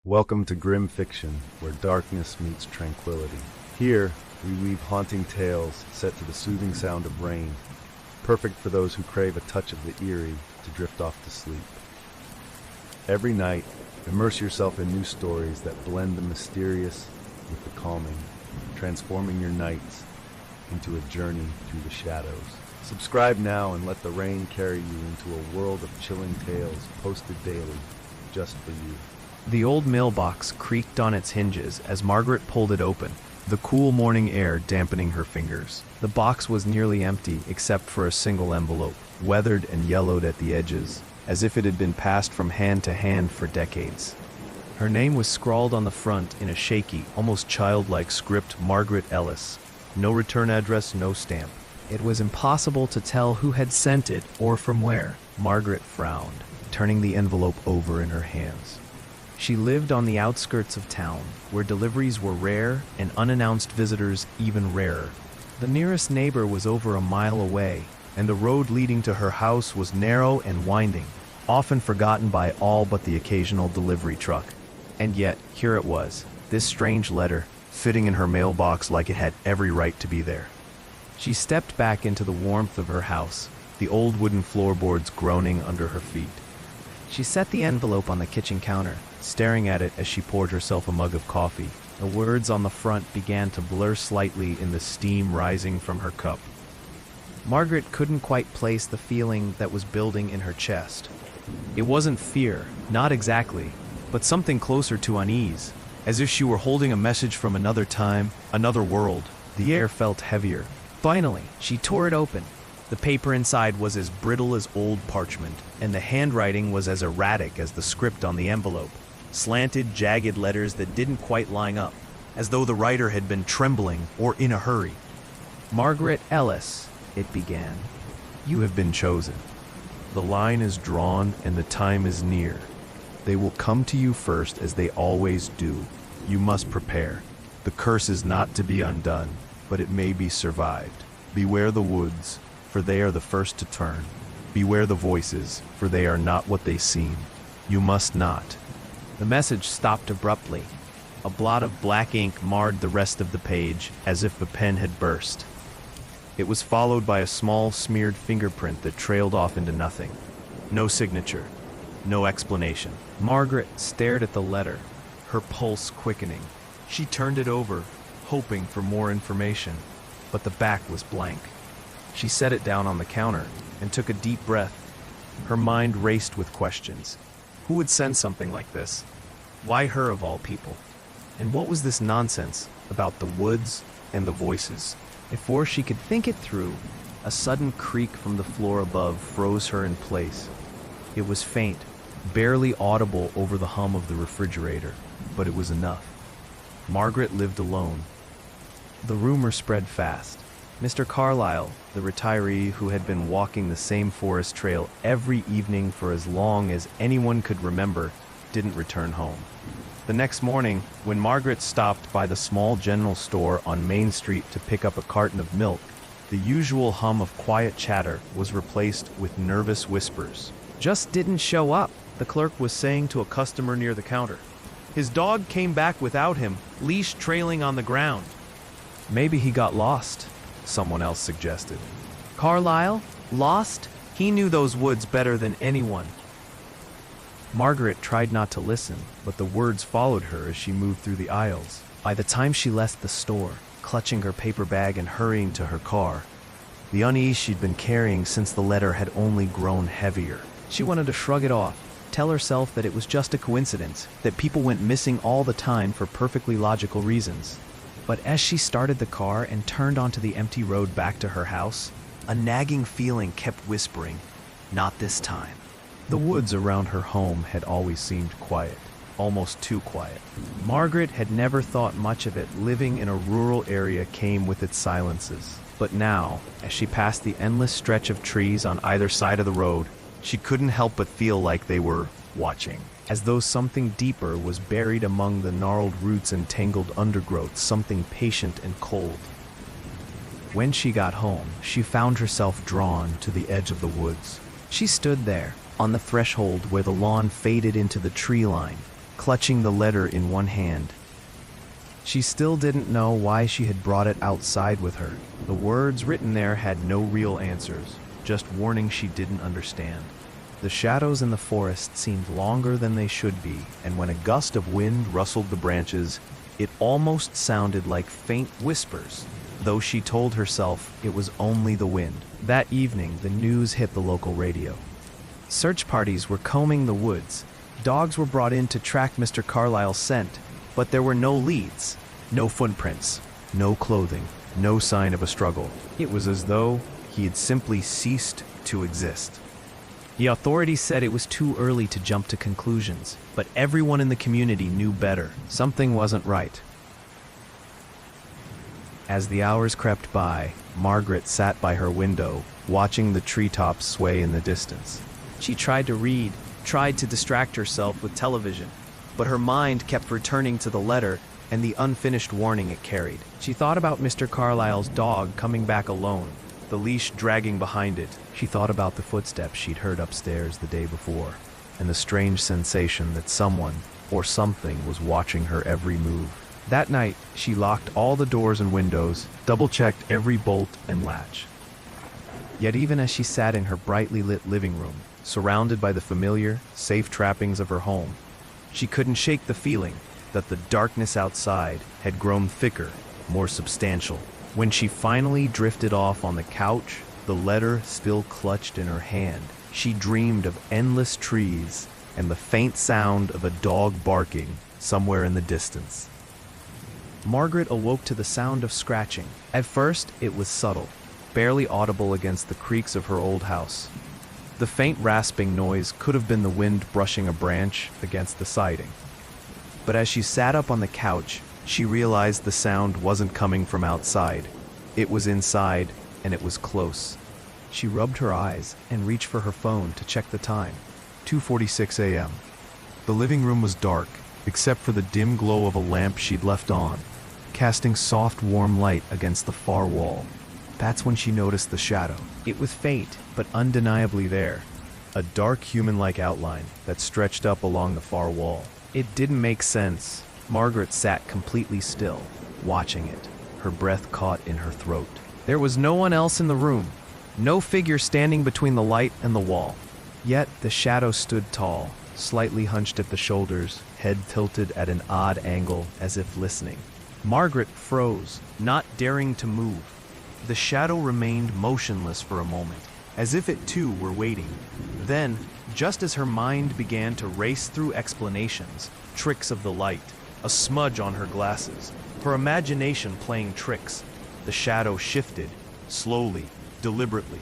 Welcome to Grim Fiction, where darkness meets tranquility. Here, we weave haunting tales set to the soothing sound of rain, perfect for those who crave a touch of the eerie to drift off to sleep. Every night, immerse yourself in new stories that blend the mysterious with the calming, transforming your nights into a journey through the shadows. Subscribe now and let the rain carry you into a world of chilling tales posted daily, just for you. The old mailbox creaked on its hinges as Margaret pulled it open, the cool morning air dampening her fingers. The box was nearly empty except for a single envelope, weathered and yellowed at the edges, as if it had been passed from hand to hand for decades. Her name was scrawled on the front in a shaky, almost childlike script: Margaret Ellis. No return address, no stamp. It was impossible to tell who had sent it or from where. Margaret frowned, turning the envelope over in her hands. She lived on the outskirts of town, where deliveries were rare and unannounced visitors even rarer. The nearest neighbor was over a mile away, and the road leading to her house was narrow and winding, often forgotten by all but the occasional delivery truck. And yet, here it was, this strange letter, fitting in her mailbox like it had every right to be there. She stepped back into the warmth of her house, the old wooden floorboards groaning under her feet. She set the envelope on the kitchen counter, staring at it as she poured herself a mug of coffee. The words on the front began to blur slightly in the steam rising from her cup. Margaret couldn't quite place the feeling that was building in her chest. It wasn't fear, not exactly, but something closer to unease, as if she were holding a message from another time, another world. The air felt heavier. Finally, she tore it open. The paper inside was as brittle as old parchment, and the handwriting was as erratic as the script on the envelope. Slanted, jagged letters that didn't quite line up, as though the writer had been trembling or in a hurry. "Margaret Ellis," it began. "You have been chosen. The line is drawn and the time is near. They will come to you first, as they always do. You must prepare. The curse is not to be undone, but it may be survived. Beware the woods, for they are the first to turn. Beware the voices, for they are not what they seem. You must not." The message stopped abruptly. A blot of black ink marred the rest of the page, as if the pen had burst. It was followed by a small, smeared fingerprint that trailed off into nothing. No signature, no explanation. Margaret stared at the letter, her pulse quickening. She turned it over, hoping for more information, but the back was blank. She set it down on the counter and took a deep breath. Her mind raced with questions. Who would send something like this? Why her of all people? And what was this nonsense about the woods and the voices? Before she could think it through, a sudden creak from the floor above froze her in place. It was faint, barely audible over the hum of the refrigerator, but it was enough. Margaret lived alone. The rumor spread fast. Mr. Carlyle, the retiree who had been walking the same forest trail every evening for as long as anyone could remember, didn't return home. The next morning, when Margaret stopped by the small general store on Main Street to pick up a carton of milk, the usual hum of quiet chatter was replaced with nervous whispers. "Just didn't show up," the clerk was saying to a customer near the counter. "His dog came back without him, leash trailing on the ground." "Maybe he got lost," someone else suggested. "Carlyle? Lost? He knew those woods better than anyone." Margaret tried not to listen, but the words followed her as she moved through the aisles. By the time she left the store, clutching her paper bag and hurrying to her car, the unease she'd been carrying since the letter had only grown heavier. She wanted to shrug it off, tell herself that it was just a coincidence, that people went missing all the time for perfectly logical reasons. But as she started the car and turned onto the empty road back to her house, a nagging feeling kept whispering, "Not this time." The woods around her home had always seemed quiet, almost too quiet. Margaret had never thought much of it. Living in a rural area came with its silences. But now, as she passed the endless stretch of trees on either side of the road, she couldn't help but feel like they were watching, as though something deeper was buried among the gnarled roots and tangled undergrowth, something patient and cold. When she got home, she found herself drawn to the edge of the woods. She stood there, on the threshold where the lawn faded into the tree line, clutching the letter in one hand. She still didn't know why she had brought it outside with her. The words written there had no real answers, just warnings she didn't understand. The shadows in the forest seemed longer than they should be, and when a gust of wind rustled the branches, it almost sounded like faint whispers, though she told herself it was only the wind. That evening, the news hit the local radio. Search parties were combing the woods. Dogs were brought in to track Mr. Carlyle's scent, but there were no leads, no footprints, no clothing, no sign of a struggle. It was as though he had simply ceased to exist. The authorities said it was too early to jump to conclusions, but everyone in the community knew better. Something wasn't right. As the hours crept by, Margaret sat by her window, watching the treetops sway in the distance. She tried to read, tried to distract herself with television, but her mind kept returning to the letter and the unfinished warning it carried. She thought about Mr. Carlyle's dog coming back alone, the leash dragging behind it. She thought about the footsteps she'd heard upstairs the day before, and the strange sensation that someone or something was watching her every move. That night, she locked all the doors and windows, double-checked every bolt and latch. Yet even as she sat in her brightly lit living room, surrounded by the familiar, safe trappings of her home, she couldn't shake the feeling that the darkness outside had grown thicker, more substantial. When she finally drifted off on the couch, the letter still clutched in her hand, she dreamed of endless trees and the faint sound of a dog barking somewhere in the distance. Margaret awoke to the sound of scratching. At first, it was subtle, barely audible against the creaks of her old house. The faint rasping noise could have been the wind brushing a branch against the siding. But as she sat up on the couch, she realized the sound wasn't coming from outside. It was inside, and it was close. She rubbed her eyes and reached for her phone to check the time. 2:46 a.m. The living room was dark, except for the dim glow of a lamp she'd left on, casting soft, warm light against the far wall. That's when she noticed the shadow. It was faint, but undeniably there. A dark human-like outline that stretched up along the far wall. It didn't make sense. Margaret sat completely still, watching it, her breath caught in her throat. There was no one else in the room, no figure standing between the light and the wall. Yet the shadow stood tall, slightly hunched at the shoulders, head tilted at an odd angle as if listening. Margaret froze, not daring to move. The shadow remained motionless for a moment, as if it too were waiting. Then, just as her mind began to race through explanations, tricks of the light, a smudge on her glasses, her imagination playing tricks, the shadow shifted, slowly, deliberately.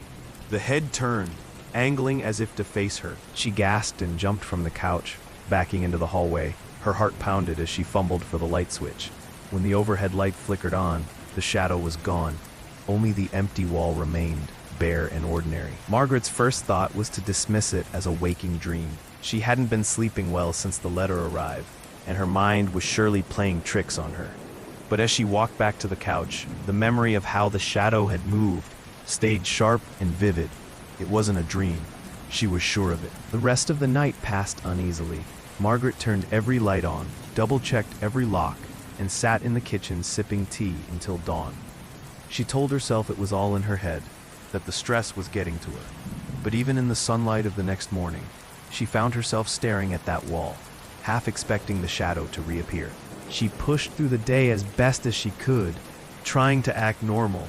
The head turned, angling as if to face her. She gasped and jumped from the couch, backing into the hallway. Her heart pounded as she fumbled for the light switch. When the overhead light flickered on, the shadow was gone. Only the empty wall remained, bare and ordinary. Margaret's first thought was to dismiss it as a waking dream. She hadn't been sleeping well since the letter arrived, and her mind was surely playing tricks on her. But as she walked back to the couch, the memory of how the shadow had moved stayed sharp and vivid. It wasn't a dream. She was sure of it. The rest of the night passed uneasily. Margaret turned every light on, double-checked every lock, and sat in the kitchen sipping tea until dawn. She told herself it was all in her head, that the stress was getting to her. But even in the sunlight of the next morning, she found herself staring at that wall, half expecting the shadow to reappear. She pushed through the day as best as she could, trying to act normal.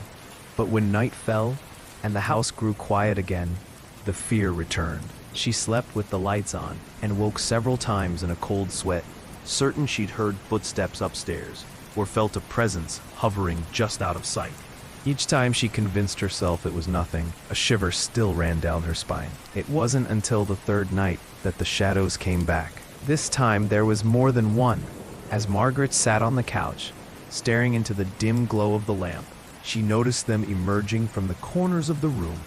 But when night fell, and the house grew quiet again, the fear returned. She slept with the lights on, and woke several times in a cold sweat, certain she'd heard footsteps upstairs, or felt a presence hovering just out of sight. Each time she convinced herself it was nothing, a shiver still ran down her spine. It wasn't until the third night that the shadows came back. This time there was more than one. As Margaret sat on the couch, staring into the dim glow of the lamp, she noticed them emerging from the corners of the room,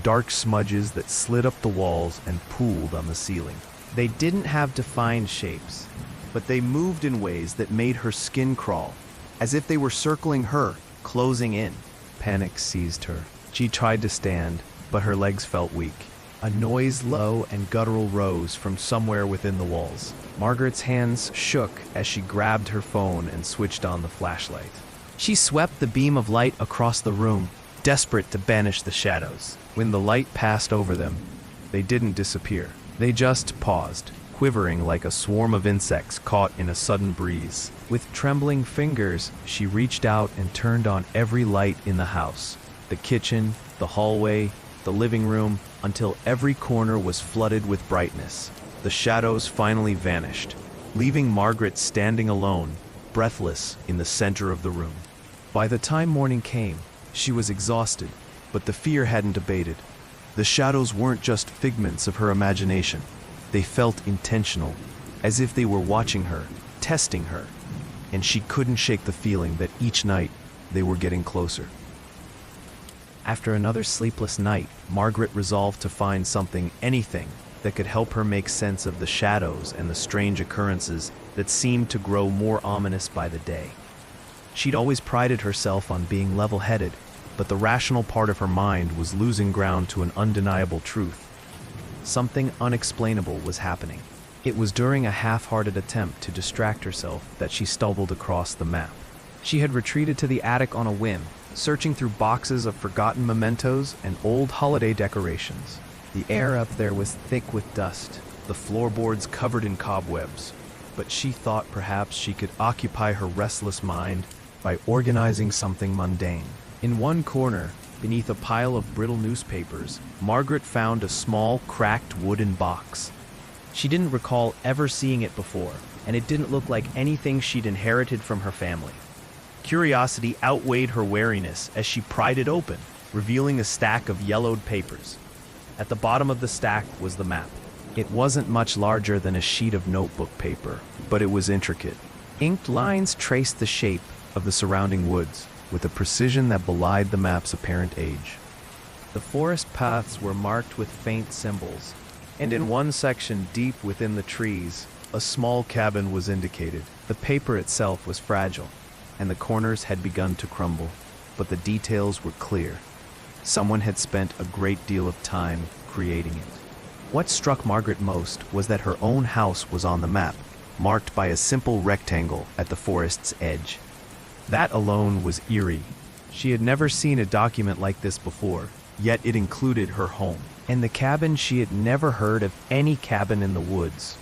dark smudges that slid up the walls and pooled on the ceiling. They didn't have defined shapes, but they moved in ways that made her skin crawl, as if they were circling her, closing in. Panic seized her. She tried to stand, but her legs felt weak. A noise low and guttural rose from somewhere within the walls. Margaret's hands shook as she grabbed her phone and switched on the flashlight. She swept the beam of light across the room, desperate to banish the shadows. When the light passed over them, they didn't disappear. They just paused, quivering like a swarm of insects caught in a sudden breeze. With trembling fingers, she reached out and turned on every light in the house. The kitchen, the hallway, the living room, until every corner was flooded with brightness. The shadows finally vanished, leaving Margaret standing alone, breathless in the center of the room. By the time morning came, she was exhausted, but the fear hadn't abated. The shadows weren't just figments of her imagination. They felt intentional, as if they were watching her, testing her, and she couldn't shake the feeling that each night they were getting closer. After another sleepless night, Margaret resolved to find something, anything, that could help her make sense of the shadows and the strange occurrences that seemed to grow more ominous by the day. She'd always prided herself on being level-headed, but the rational part of her mind was losing ground to an undeniable truth. Something unexplainable was happening. It was during a half-hearted attempt to distract herself that she stumbled across the map. She had retreated to the attic on a whim, searching through boxes of forgotten mementos and old holiday decorations. The air up there was thick with dust, the floorboards covered in cobwebs, but she thought perhaps she could occupy her restless mind by organizing something mundane. In one corner, beneath a pile of brittle newspapers, Margaret found a small, cracked wooden box. She didn't recall ever seeing it before, and it didn't look like anything she'd inherited from her family. Curiosity outweighed her wariness as she pried it open, revealing a stack of yellowed papers. At the bottom of the stack was the map. It wasn't much larger than a sheet of notebook paper, but it was intricate. Inked lines traced the shape of the surrounding woods, with a precision that belied the map's apparent age. The forest paths were marked with faint symbols, and in one section deep within the trees, a small cabin was indicated. The paper itself was fragile, and the corners had begun to crumble, but the details were clear. Someone had spent a great deal of time creating it. What struck Margaret most was that her own house was on the map, marked by a simple rectangle at the forest's edge. That alone was eerie. She had never seen a document like this before, yet it included her home. And the cabin, she had never heard of any cabin in the woods.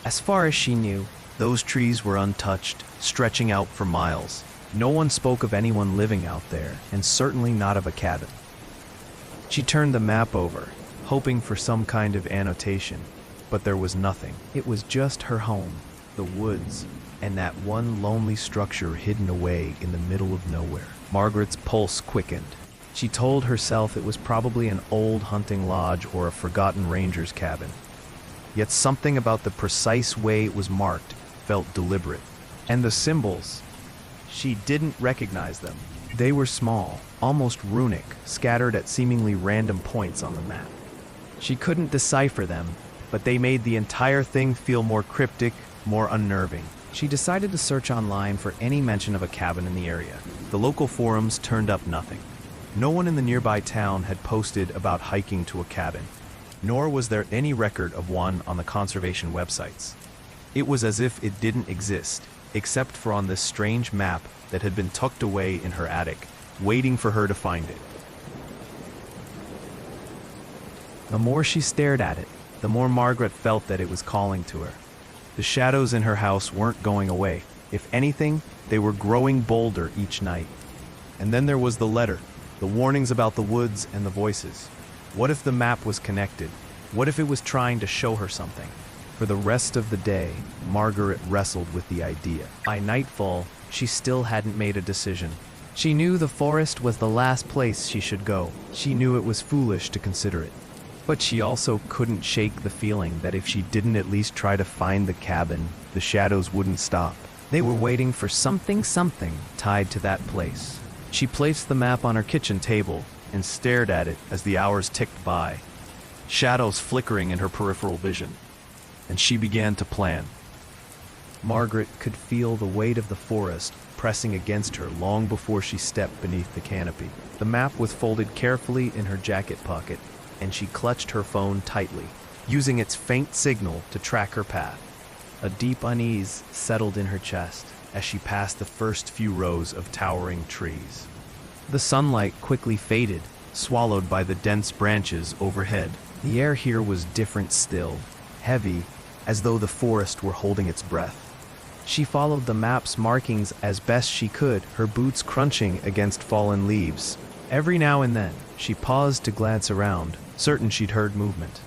As far as she knew, those trees were untouched, stretching out for miles. No one spoke of anyone living out there, and certainly not of a cabin. She turned the map over, hoping for some kind of annotation, but there was nothing. It was just her home, the woods, and that one lonely structure hidden away in the middle of nowhere. Margaret's pulse quickened. She told herself it was probably an old hunting lodge or a forgotten ranger's cabin. Yet something about the precise way it was marked felt deliberate. And the symbols, she didn't recognize them. They were small, almost runic, scattered at seemingly random points on the map. She couldn't decipher them, but they made the entire thing feel more cryptic, more unnerving. She decided to search online for any mention of a cabin in the area. The local forums turned up nothing. No one in the nearby town had posted about hiking to a cabin, nor was there any record of one on the conservation websites. It was as if it didn't exist, except for on this strange map that had been tucked away in her attic, waiting for her to find it. The more she stared at it, the more Margaret felt that it was calling to her. The shadows in her house weren't going away. If anything, they were growing bolder each night. And then there was the letter, the warnings about the woods and the voices. What if the map was connected? What if it was trying to show her something? For the rest of the day, Margaret wrestled with the idea. By nightfall, she still hadn't made a decision. She knew the forest was the last place she should go. She knew it was foolish to consider it. But she also couldn't shake the feeling that if she didn't at least try to find the cabin, the shadows wouldn't stop. They were waiting for something tied to that place. She placed the map on her kitchen table and stared at it as the hours ticked by, shadows flickering in her peripheral vision. And she began to plan. Margaret could feel the weight of the forest pressing against her long before she stepped beneath the canopy. The map was folded carefully in her jacket pocket, and she clutched her phone tightly, using its faint signal to track her path. A deep unease settled in her chest as she passed the first few rows of towering trees. The sunlight quickly faded, swallowed by the dense branches overhead. The air here was different still, heavy, as though the forest were holding its breath. She followed the map's markings as best she could, her boots crunching against fallen leaves. Every now and then, she paused to glance around, certain she'd heard movement.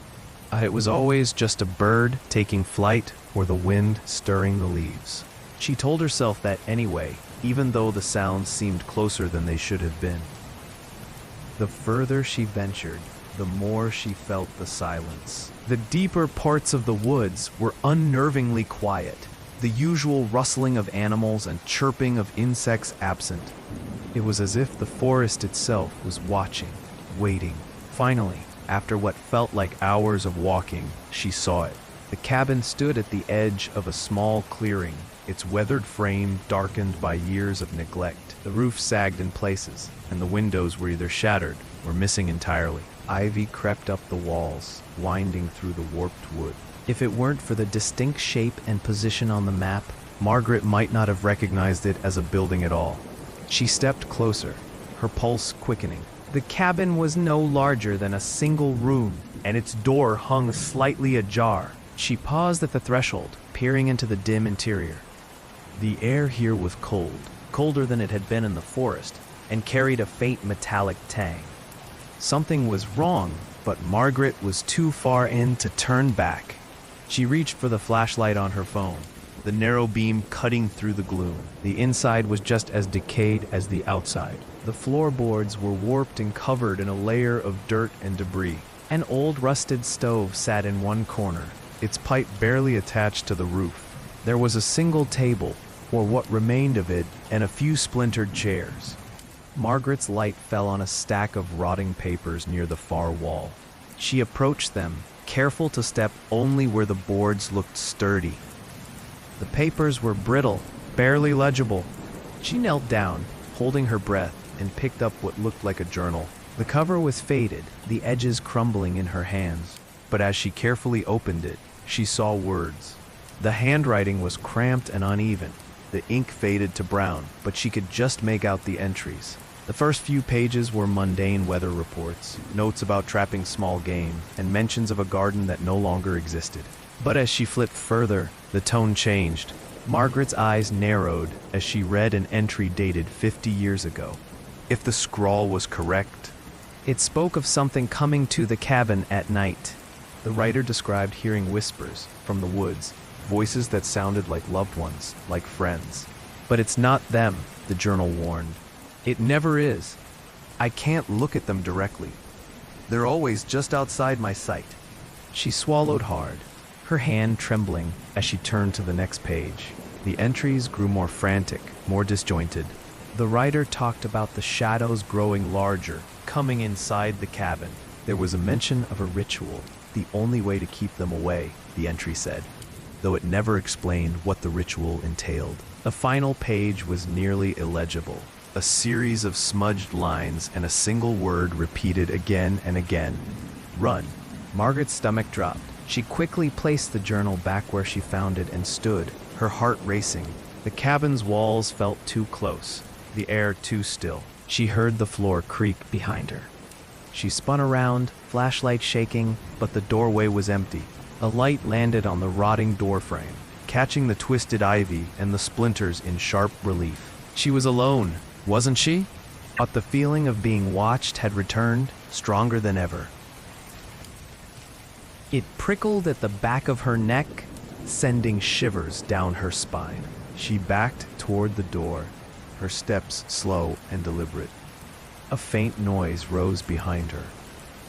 It was always just a bird taking flight or the wind stirring the leaves. She told herself that anyway, even though the sounds seemed closer than they should have been. The further she ventured, the more she felt the silence. The deeper parts of the woods were unnervingly quiet, the usual rustling of animals and chirping of insects absent. It was as if the forest itself was watching, waiting. Finally, after what felt like hours of walking, she saw it. The cabin stood at the edge of a small clearing, its weathered frame darkened by years of neglect. The roof sagged in places, and the windows were either shattered or missing entirely. Ivy crept up the walls, winding through the warped wood. If it weren't for the distinct shape and position on the map, Margaret might not have recognized it as a building at all. She stepped closer, her pulse quickening. The cabin was no larger than a single room, and its door hung slightly ajar. She paused at the threshold, peering into the dim interior. The air here was cold, colder than it had been in the forest, and carried a faint metallic tang. Something was wrong, but Margaret was too far in to turn back. She reached for the flashlight on her phone, the narrow beam cutting through the gloom. The inside was just as decayed as the outside. The floorboards were warped and covered in a layer of dirt and debris. An old rusted stove sat in one corner, its pipe barely attached to the roof. There was a single table, or what remained of it, and a few splintered chairs. Margaret's light fell on a stack of rotting papers near the far wall. She approached them, careful to step only where the boards looked sturdy. The papers were brittle, barely legible. She knelt down, holding her breath, and picked up what looked like a journal. The cover was faded, the edges crumbling in her hands. But as she carefully opened it, she saw words. The handwriting was cramped and uneven. The ink faded to brown, but she could just make out the entries. The first few pages were mundane weather reports, notes about trapping small game, and mentions of a garden that no longer existed. But as she flipped further, the tone changed. Margaret's eyes narrowed as she read an entry dated 50 years ago. If the scrawl was correct, it spoke of something coming to the cabin at night. The writer described hearing whispers from the woods, voices that sounded like loved ones, like friends. But it's not them, the journal warned. It never is. I can't look at them directly. They're always just outside my sight. She swallowed hard, her hand trembling as she turned to the next page. The entries grew more frantic, more disjointed. The writer talked about the shadows growing larger, coming inside the cabin. There was a mention of a ritual, the only way to keep them away, the entry said, though it never explained what the ritual entailed. The final page was nearly illegible, a series of smudged lines and a single word repeated again and again. Run. Margaret's stomach dropped. She quickly placed the journal back where she found it and stood, her heart racing. The cabin's walls felt too close, the air too still. She heard the floor creak behind her. She spun around, flashlight shaking, but the doorway was empty. A light landed on the rotting doorframe, catching the twisted ivy and the splinters in sharp relief. She was alone, wasn't she? But the feeling of being watched had returned, stronger than ever. It prickled at the back of her neck, sending shivers down her spine. She backed toward the door, her steps slow and deliberate. A faint noise rose behind her,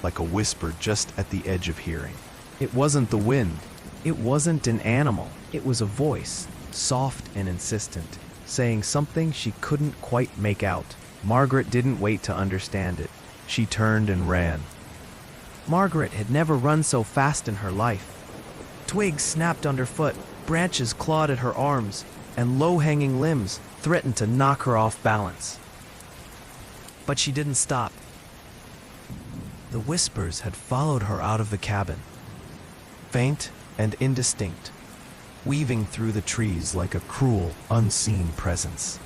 like a whisper just at the edge of hearing. It wasn't the wind. It wasn't an animal. It was a voice, soft and insistent, saying something she couldn't quite make out. Margaret didn't wait to understand it. She turned and ran. Margaret had never run so fast in her life. Twigs snapped underfoot, branches clawed at her arms, and low-hanging limbs threatened to knock her off balance. But she didn't stop. The whispers had followed her out of the cabin, faint and indistinct, weaving through the trees like a cruel, unseen presence.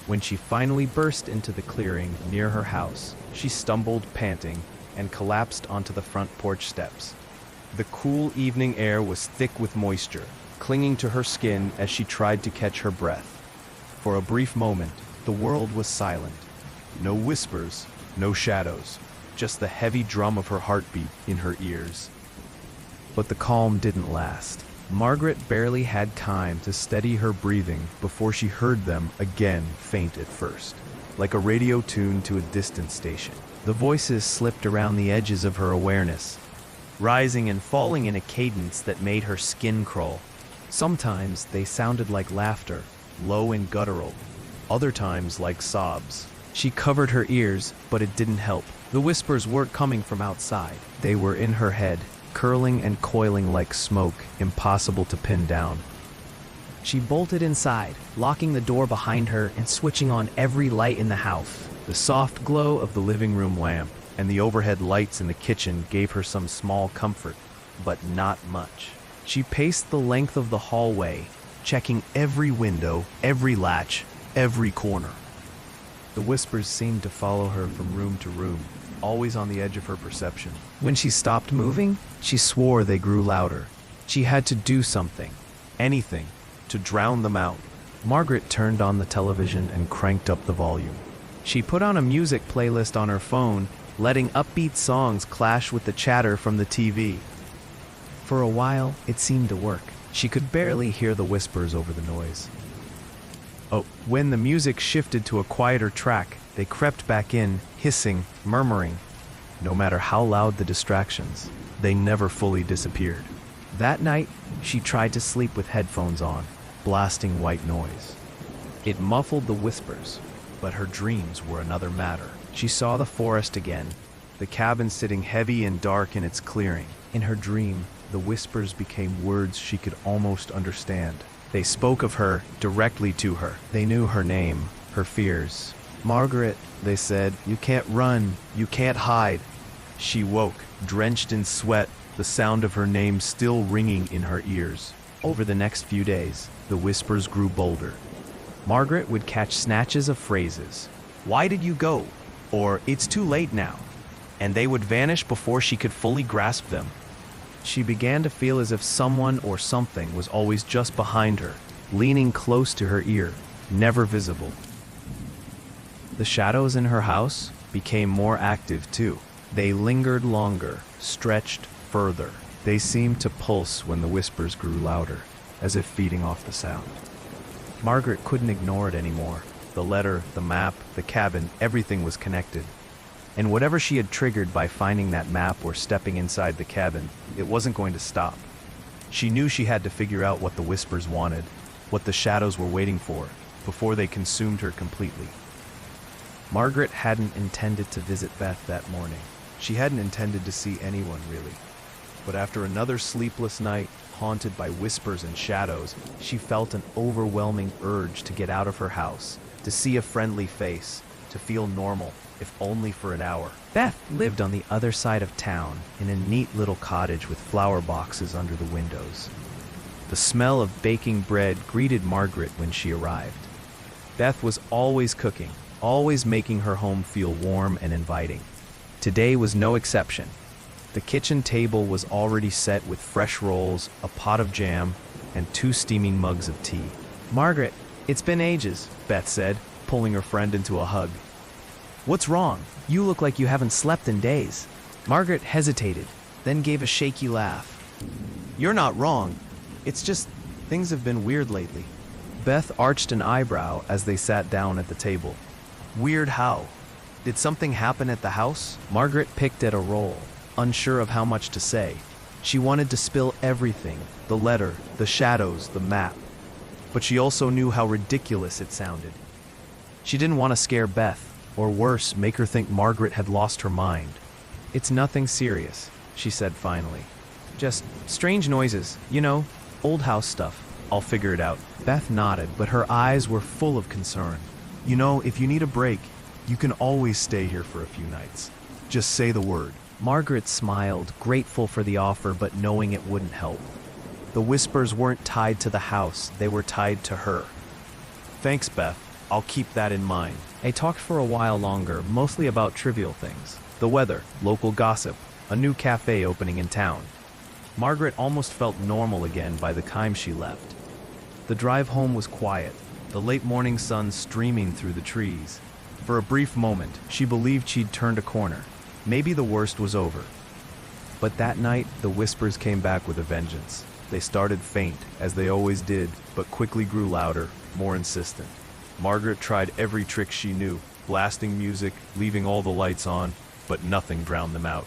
When she finally burst into the clearing near her house, she stumbled, panting, and collapsed onto the front porch steps. The cool evening air was thick with moisture, clinging to her skin as she tried to catch her breath. For a brief moment, the world was silent. No whispers, no shadows, just the heavy drum of her heartbeat in her ears. But the calm didn't last. Margaret barely had time to steady her breathing before she heard them again, faint at first, like a radio tuned to a distant station. The voices slipped around the edges of her awareness, rising and falling in a cadence that made her skin crawl. Sometimes they sounded like laughter, low and guttural, other times like sobs. She covered her ears, but it didn't help. The whispers weren't coming from outside. They were in her head, curling and coiling like smoke, impossible to pin down. She bolted inside, locking the door behind her and switching on every light in the house. The soft glow of the living room lamp and the overhead lights in the kitchen gave her some small comfort, but not much. She paced the length of the hallway, checking every window, every latch, every corner. The whispers seemed to follow her from room to room, always on the edge of her perception. When she stopped moving, she swore they grew louder. She had to do something, anything, to drown them out. Margaret turned on the television and cranked up the volume. She put on a music playlist on her phone, letting upbeat songs clash with the chatter from the TV. For a while, it seemed to work. She could barely hear the whispers over the noise. Oh, when the music shifted to a quieter track, they crept back in, hissing, murmuring. No matter how loud the distractions, they never fully disappeared. That night, she tried to sleep with headphones on, blasting white noise. It muffled the whispers, but her dreams were another matter. She saw the forest again, the cabin sitting heavy and dark in its clearing. In her dream, the whispers became words she could almost understand. They spoke of her, directly to her. They knew her name, her fears. "Margaret," they said, "you can't run, you can't hide." She woke, drenched in sweat, the sound of her name still ringing in her ears. Over the next few days, the whispers grew bolder. Margaret would catch snatches of phrases. "Why did you go?" Or "It's too late now." And they would vanish before she could fully grasp them. She began to feel as if someone or something was always just behind her, leaning close to her ear, never visible. The shadows in her house became more active too. They lingered longer, stretched further. They seemed to pulse when the whispers grew louder, as if feeding off the sound. Margaret couldn't ignore it anymore. The letter, the map, the cabin, everything was connected. And whatever she had triggered by finding that map or stepping inside the cabin, it wasn't going to stop. She knew she had to figure out what the whispers wanted, what the shadows were waiting for, before they consumed her completely. Margaret hadn't intended to visit Beth that morning. She hadn't intended to see anyone, really. But after another sleepless night, haunted by whispers and shadows, she felt an overwhelming urge to get out of her house, to see a friendly face, to feel normal, if only for an hour. Beth lived on the other side of town, in a neat little cottage with flower boxes under the windows. The smell of baking bread greeted Margaret when she arrived. Beth was always cooking, always making her home feel warm and inviting. Today was no exception. The kitchen table was already set with fresh rolls, a pot of jam, and 2 steaming mugs of tea. "Margaret, it's been ages," Beth said, pulling her friend into a hug. "What's wrong? You look like you haven't slept in days." Margaret hesitated, then gave a shaky laugh. "You're not wrong. It's just things have been weird lately." Beth arched an eyebrow as they sat down at the table. "Weird how? Did something happen at the house?" Margaret picked at a roll, unsure of how much to say. She wanted to spill everything, the letter, the shadows, the map. But she also knew how ridiculous it sounded. She didn't want to scare Beth, or worse, make her think Margaret had lost her mind. "It's nothing serious," she said finally. "Just strange noises, you know, old house stuff." I'll figure it out. Beth nodded, but her eyes were full of concern. You know, if you need a break, you can always stay here for a few nights. Just say the word. Margaret smiled, grateful for the offer, but knowing it wouldn't help. The whispers weren't tied to the house, they were tied to her. Thanks, Beth. I'll keep that in mind. They talked for a while longer, mostly about trivial things. The weather, local gossip, a new cafe opening in town. Margaret almost felt normal again by the time she left. The drive home was quiet, the late morning sun streaming through the trees. For a brief moment, she believed she'd turned a corner. Maybe the worst was over. But that night, the whispers came back with a vengeance. They started faint, as they always did, but quickly grew louder, more insistent. Margaret tried every trick she knew, blasting music, leaving all the lights on, but nothing drowned them out.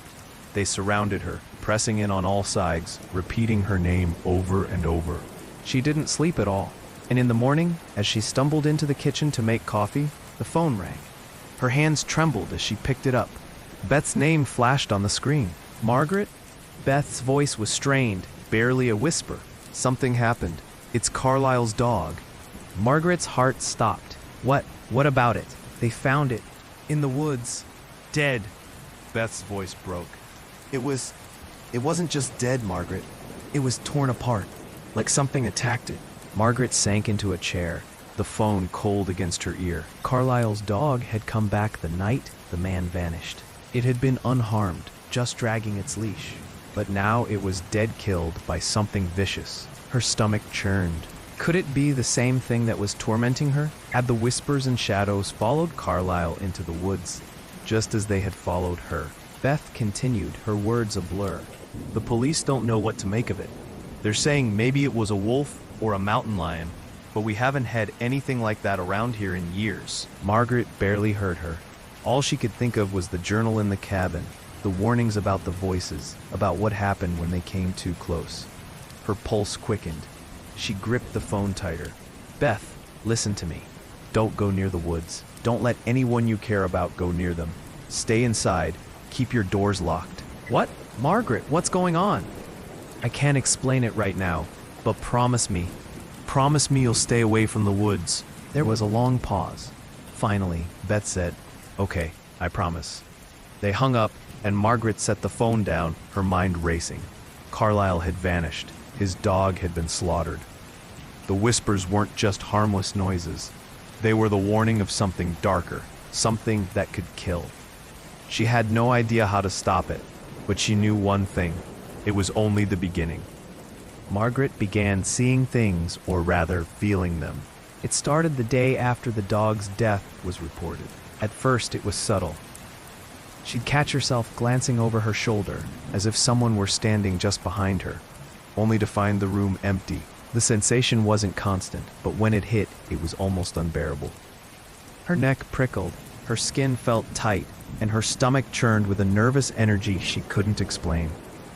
They surrounded her, pressing in on all sides, repeating her name over and over. She didn't sleep at all, and in the morning, as she stumbled into the kitchen to make coffee, the phone rang. Her hands trembled as she picked it up. Beth's name flashed on the screen. Margaret? Beth's voice was strained, barely a whisper. Something happened. It's Carlisle's dog. Margaret's heart stopped. What about it? They found it. In the woods. Dead. Beth's voice broke. It wasn't just dead, Margaret. It was torn apart, like something attacked it. Margaret sank into a chair, the phone cold against her ear. Carlisle's dog had come back the night the man vanished. It had been unharmed, just dragging its leash. But now it was dead, killed by something vicious. Her stomach churned. Could it be the same thing that was tormenting her? Had the whispers and shadows followed Carlisle into the woods, just as they had followed her? Beth continued, her words a blur. The police don't know what to make of it. They're saying maybe it was a wolf or a mountain lion, but we haven't had anything like that around here in years. Margaret barely heard her. All she could think of was the journal in the cabin, the warnings about the voices, about what happened when they came too close. Her pulse quickened. She gripped the phone tighter. Beth, listen to me. Don't go near the woods. Don't let anyone you care about go near them. Stay inside. Keep your doors locked. What? Margaret, what's going on? I can't explain it right now, but promise me. Promise me you'll stay away from the woods. There was a long pause. Finally, Beth said, Okay, I promise. They hung up, and Margaret set the phone down, her mind racing. Carlisle had vanished. His dog had been slaughtered. The whispers weren't just harmless noises. They were the warning of something darker, something that could kill. She had no idea how to stop it, but she knew one thing. It was only the beginning. Margaret began seeing things, or rather, feeling them. It started the day after the dog's death was reported. At first, it was subtle. She'd catch herself glancing over her shoulder, as if someone were standing just behind her, only to find the room empty. The sensation wasn't constant, but when it hit, it was almost unbearable. Her neck prickled, her skin felt tight, and her stomach churned with a nervous energy she couldn't explain.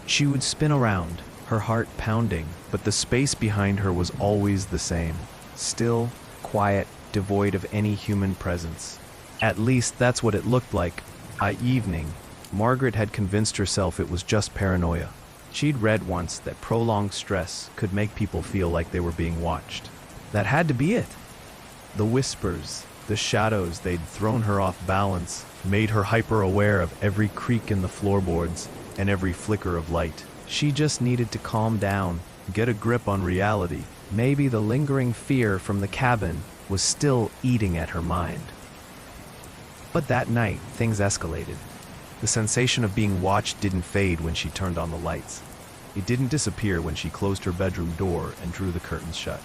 She would spin around, her heart pounding, but the space behind her was always the same. Still, quiet, devoid of any human presence. At least that's what it looked like. By evening, Margaret had convinced herself it was just paranoia. She'd read once that prolonged stress could make people feel like they were being watched. That had to be it. The whispers, the shadows, they'd thrown her off balance, made her hyper-aware of every creak in the floorboards and every flicker of light. She just needed to calm down, get a grip on reality. Maybe the lingering fear from the cabin was still eating at her mind. But that night, things escalated. The sensation of being watched didn't fade when she turned on the lights. It didn't disappear when she closed her bedroom door and drew the curtains shut.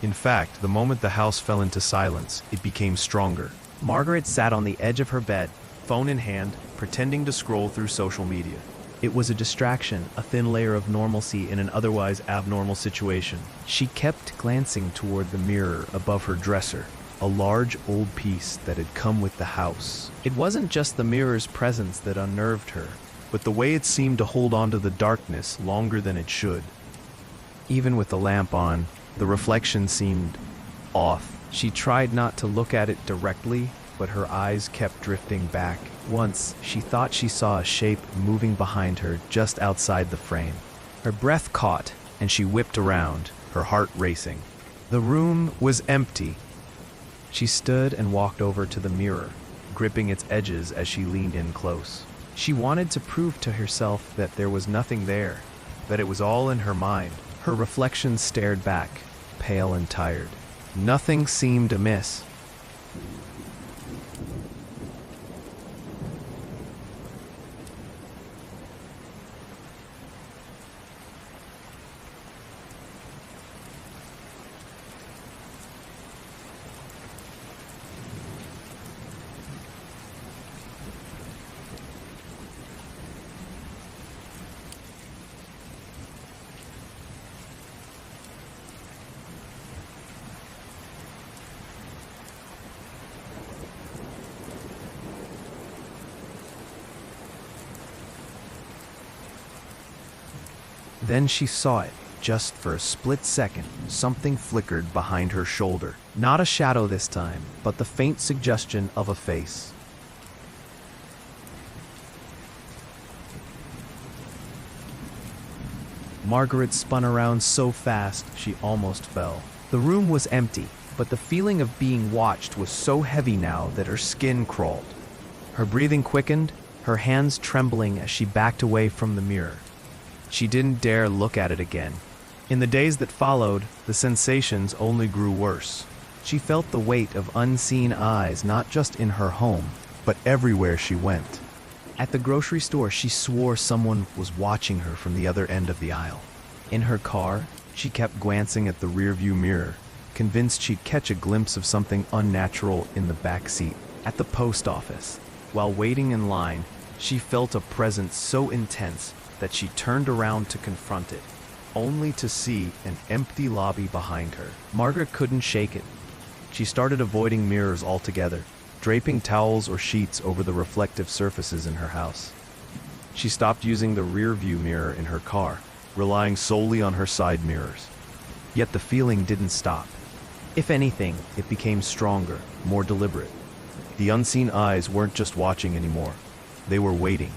In fact, the moment the house fell into silence, it became stronger. Margaret sat on the edge of her bed, phone in hand, pretending to scroll through social media. It was a distraction, a thin layer of normalcy in an otherwise abnormal situation. She kept glancing toward the mirror above her dresser, a large old piece that had come with the house. It wasn't just the mirror's presence that unnerved her, but the way it seemed to hold on to the darkness longer than it should. Even with the lamp on, the reflection seemed off. She tried not to look at it directly, but her eyes kept drifting back. Once, she thought she saw a shape moving behind her just outside the frame. Her breath caught, and she whipped around, her heart racing. The room was empty. She stood and walked over to the mirror, gripping its edges as she leaned in close. She wanted to prove to herself that there was nothing there, that it was all in her mind. Her reflection stared back, pale and tired. Nothing seemed amiss. Then she saw it. Just for a split second, something flickered behind her shoulder. Not a shadow this time, but the faint suggestion of a face. Margaret spun around so fast she almost fell. The room was empty, but the feeling of being watched was so heavy now that her skin crawled. Her breathing quickened, her hands trembling as she backed away from the mirror. She didn't dare look at it again. In the days that followed, the sensations only grew worse. She felt the weight of unseen eyes not just in her home, but everywhere she went. At the grocery store, she swore someone was watching her from the other end of the aisle. In her car, she kept glancing at the rearview mirror, convinced she'd catch a glimpse of something unnatural in the back seat. At the post office, while waiting in line, she felt a presence so intense that she turned around to confront it, only to see an empty lobby behind her. Margaret couldn't shake it. She started avoiding mirrors altogether, draping towels or sheets over the reflective surfaces in her house. She stopped using the rear-view mirror in her car, relying solely on her side mirrors. Yet the feeling didn't stop. If anything, it became stronger, more deliberate. The unseen eyes weren't just watching anymore. They were waiting.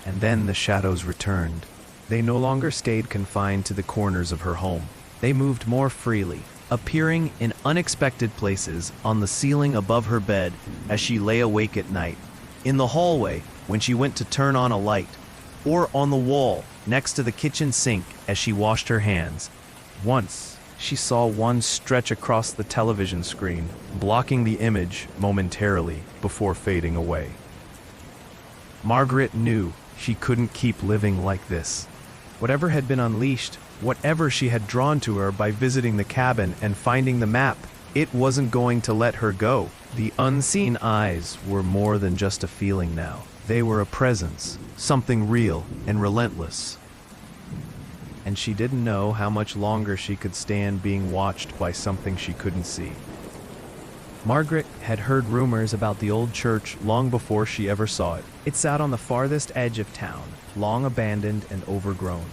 And then the shadows returned. They no longer stayed confined to the corners of her home. They moved more freely, appearing in unexpected places on the ceiling above her bed as she lay awake at night, in the hallway when she went to turn on a light, or on the wall next to the kitchen sink as she washed her hands. Once, she saw one stretch across the television screen, blocking the image momentarily before fading away. Margaret knew she couldn't keep living like this. Whatever had been unleashed, whatever she had drawn to her by visiting the cabin and finding the map, it wasn't going to let her go. The unseen eyes were more than just a feeling now. They were a presence, something real and relentless. And she didn't know how much longer she could stand being watched by something she couldn't see. Margaret had heard rumors about the old church long before she ever saw it. It sat on the farthest edge of town, long abandoned and overgrown.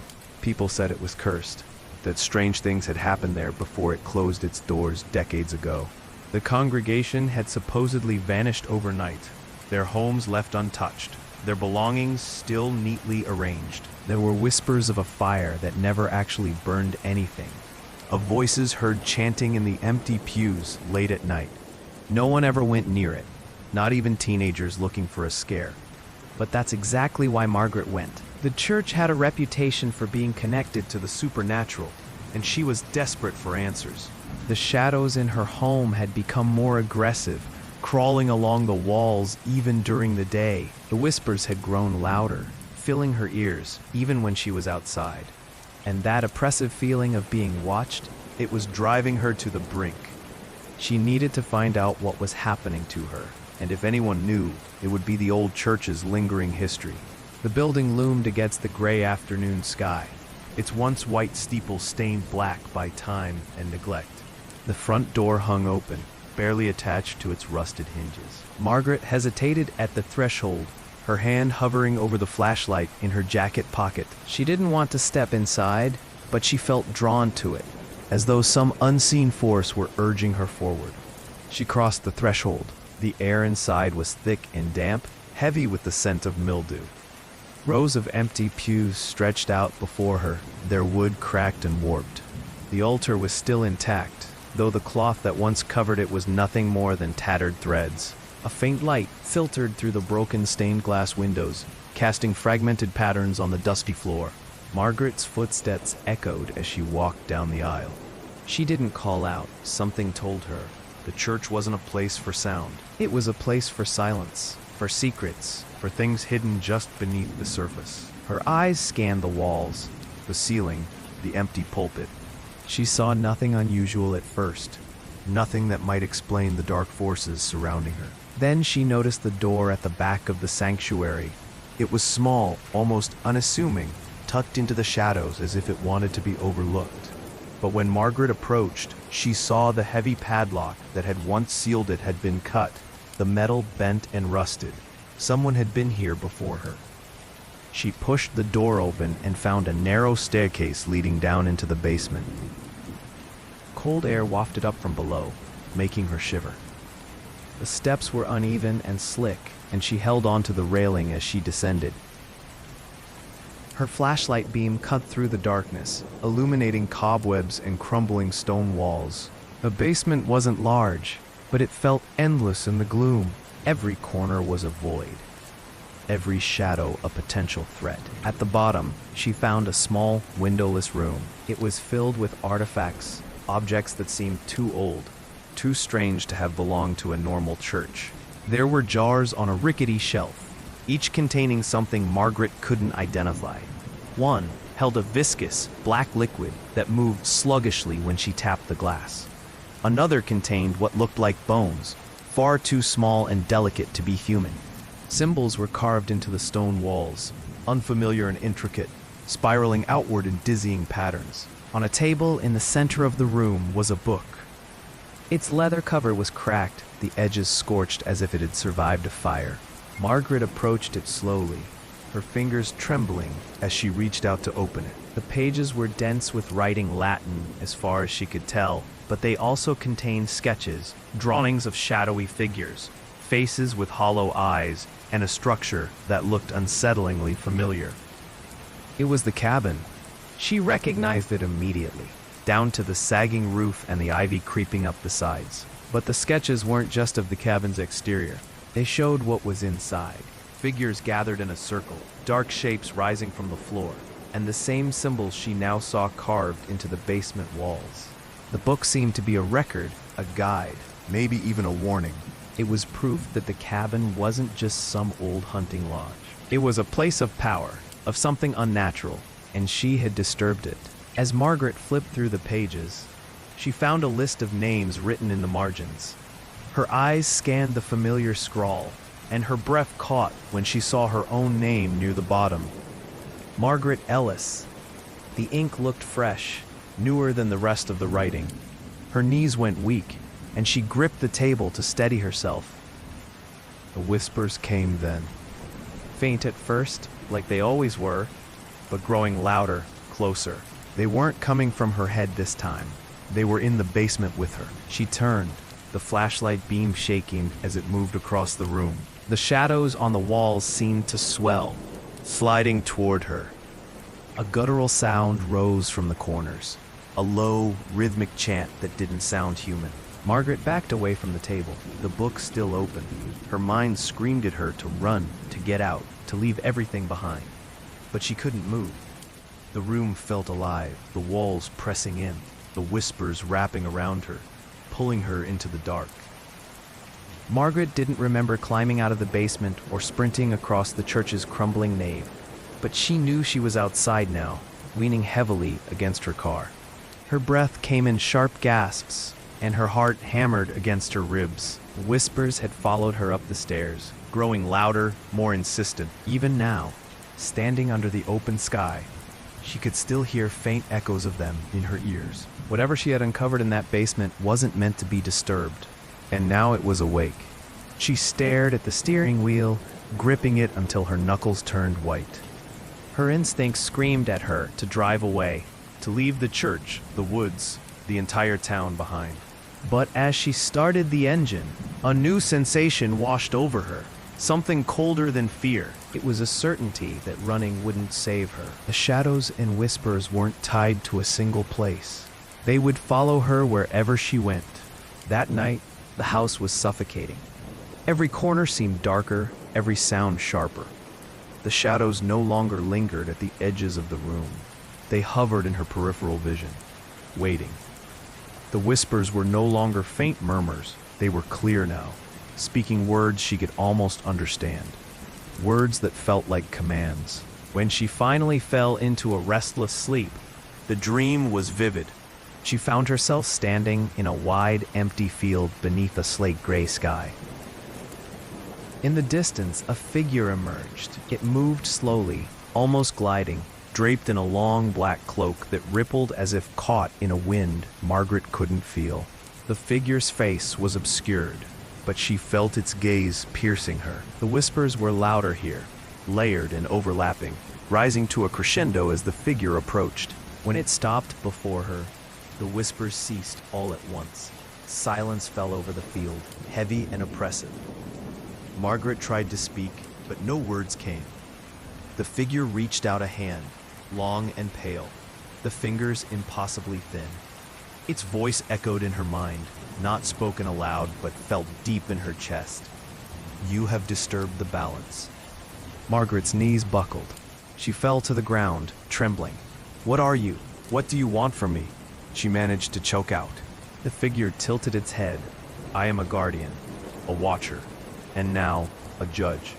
People said it was cursed, that strange things had happened there before it closed its doors decades ago. The congregation had supposedly vanished overnight, their homes left untouched, their belongings still neatly arranged. There were whispers of a fire that never actually burned anything, of voices heard chanting in the empty pews late at night. No one ever went near it, not even teenagers looking for a scare. But that's exactly why Margaret went. The church had a reputation for being connected to the supernatural, and she was desperate for answers. The shadows in her home had become more aggressive, crawling along the walls even during the day. The whispers had grown louder, filling her ears even when she was outside. And that oppressive feeling of being watched, it was driving her to the brink. She needed to find out what was happening to her, and if anyone knew, it would be the old church's lingering history. The building loomed against the gray afternoon sky, its once white steeple stained black by time and neglect. The front door hung open, barely attached to its rusted hinges. Margaret hesitated at the threshold, her hand hovering over the flashlight in her jacket pocket. She didn't want to step inside, but she felt drawn to it, as though some unseen force were urging her forward. She crossed the threshold. The air inside was thick and damp, heavy with the scent of mildew. Rows of empty pews stretched out before her, their wood cracked and warped. The altar was still intact, though the cloth that once covered it was nothing more than tattered threads. A faint light filtered through the broken stained glass windows, casting fragmented patterns on the dusty floor. Margaret's footsteps echoed as she walked down the aisle. She didn't call out. Something told her. The church wasn't a place for sound. It was a place for silence, for secrets, for things hidden just beneath the surface. Her eyes scanned the walls, the ceiling, the empty pulpit. She saw nothing unusual at first, nothing that might explain the dark forces surrounding her. Then she noticed the door at the back of the sanctuary. It was small, almost unassuming, tucked into the shadows as if it wanted to be overlooked. But when Margaret approached, she saw the heavy padlock that had once sealed it had been cut, the metal bent and rusted. Someone had been here before her. She pushed the door open and found a narrow staircase leading down into the basement. Cold air wafted up from below, making her shiver. The steps were uneven and slick, and she held onto the railing as she descended. Her flashlight beam cut through the darkness, illuminating cobwebs and crumbling stone walls. The basement wasn't large, but it felt endless in the gloom. Every corner was a void, every shadow a potential threat. At the bottom, she found a small, windowless room. It was filled with artifacts, objects that seemed too old, too strange to have belonged to a normal church. There were jars on a rickety shelf, each containing something Margaret couldn't identify. One held a viscous, black liquid that moved sluggishly when she tapped the glass. Another contained what looked like bones, far too small and delicate to be human. Symbols were carved into the stone walls, unfamiliar and intricate, spiraling outward in dizzying patterns. On a table in the center of the room was a book. Its leather cover was cracked, the edges scorched as if it had survived a fire. Margaret approached it slowly, her fingers trembling as she reached out to open it. The pages were dense with writing Latin as far as she could tell, but they also contained sketches, drawings of shadowy figures, faces with hollow eyes, and a structure that looked unsettlingly familiar. It was the cabin. She recognized it immediately, down to the sagging roof and the ivy creeping up the sides. But the sketches weren't just of the cabin's exterior. They showed what was inside. Figures gathered in a circle, dark shapes rising from the floor, and the same symbols she now saw carved into the basement walls. The book seemed to be a record, a guide, maybe even a warning. It was proof that the cabin wasn't just some old hunting lodge. It was a place of power, of something unnatural, and she had disturbed it. As Margaret flipped through the pages, she found a list of names written in the margins. Her eyes scanned the familiar scrawl, and her breath caught when she saw her own name near the bottom. Margaret Ellis. The ink looked fresh, newer than the rest of the writing. Her knees went weak, and she gripped the table to steady herself. The whispers came then. Faint at first, like they always were, but growing louder, closer. They weren't coming from her head this time. They were in the basement with her. She turned, the flashlight beam shaking as it moved across the room. The shadows on the walls seemed to swell, sliding toward her. A guttural sound rose from the corners, a low, rhythmic chant that didn't sound human. Margaret backed away from the table, the book still open. Her mind screamed at her to run, to get out, to leave everything behind. But she couldn't move. The room felt alive, the walls pressing in, the whispers wrapping around her, pulling her into the dark. Margaret didn't remember climbing out of the basement or sprinting across the church's crumbling nave, but she knew she was outside now, leaning heavily against her car. Her breath came in sharp gasps, and her heart hammered against her ribs. The whispers had followed her up the stairs, growing louder, more insistent. Even now, standing under the open sky, she could still hear faint echoes of them in her ears. Whatever she had uncovered in that basement wasn't meant to be disturbed, and now it was awake. She stared at the steering wheel, gripping it until her knuckles turned white. Her instincts screamed at her to drive away, to leave the church, the woods, the entire town behind. But as she started the engine, a new sensation washed over her. Something colder than fear. It was a certainty that running wouldn't save her. The shadows and whispers weren't tied to a single place. They would follow her wherever she went. That night, the house was suffocating. Every corner seemed darker, every sound sharper. The shadows no longer lingered at the edges of the room. They hovered in her peripheral vision, waiting. The whispers were no longer faint murmurs. They were clear now, speaking words she could almost understand. Words that felt like commands. When she finally fell into a restless sleep, the dream was vivid. She found herself standing in a wide, empty field beneath a slate-gray sky. In the distance, a figure emerged. It moved slowly, almost gliding, draped in a long black cloak that rippled as if caught in a wind Margaret couldn't feel. The figure's face was obscured, but she felt its gaze piercing her. The whispers were louder here, layered and overlapping, rising to a crescendo as the figure approached. When it stopped before her, the whispers ceased all at once. Silence fell over the field, heavy and oppressive. Margaret tried to speak, but no words came. The figure reached out a hand, long and pale, the fingers impossibly thin. Its voice echoed in her mind, not spoken aloud, but felt deep in her chest. "You have disturbed the balance." Margaret's knees buckled. She fell to the ground, trembling. "What are you? What do you want from me?" she managed to choke out. The figure tilted its head. "I am a guardian, a watcher, and now a judge.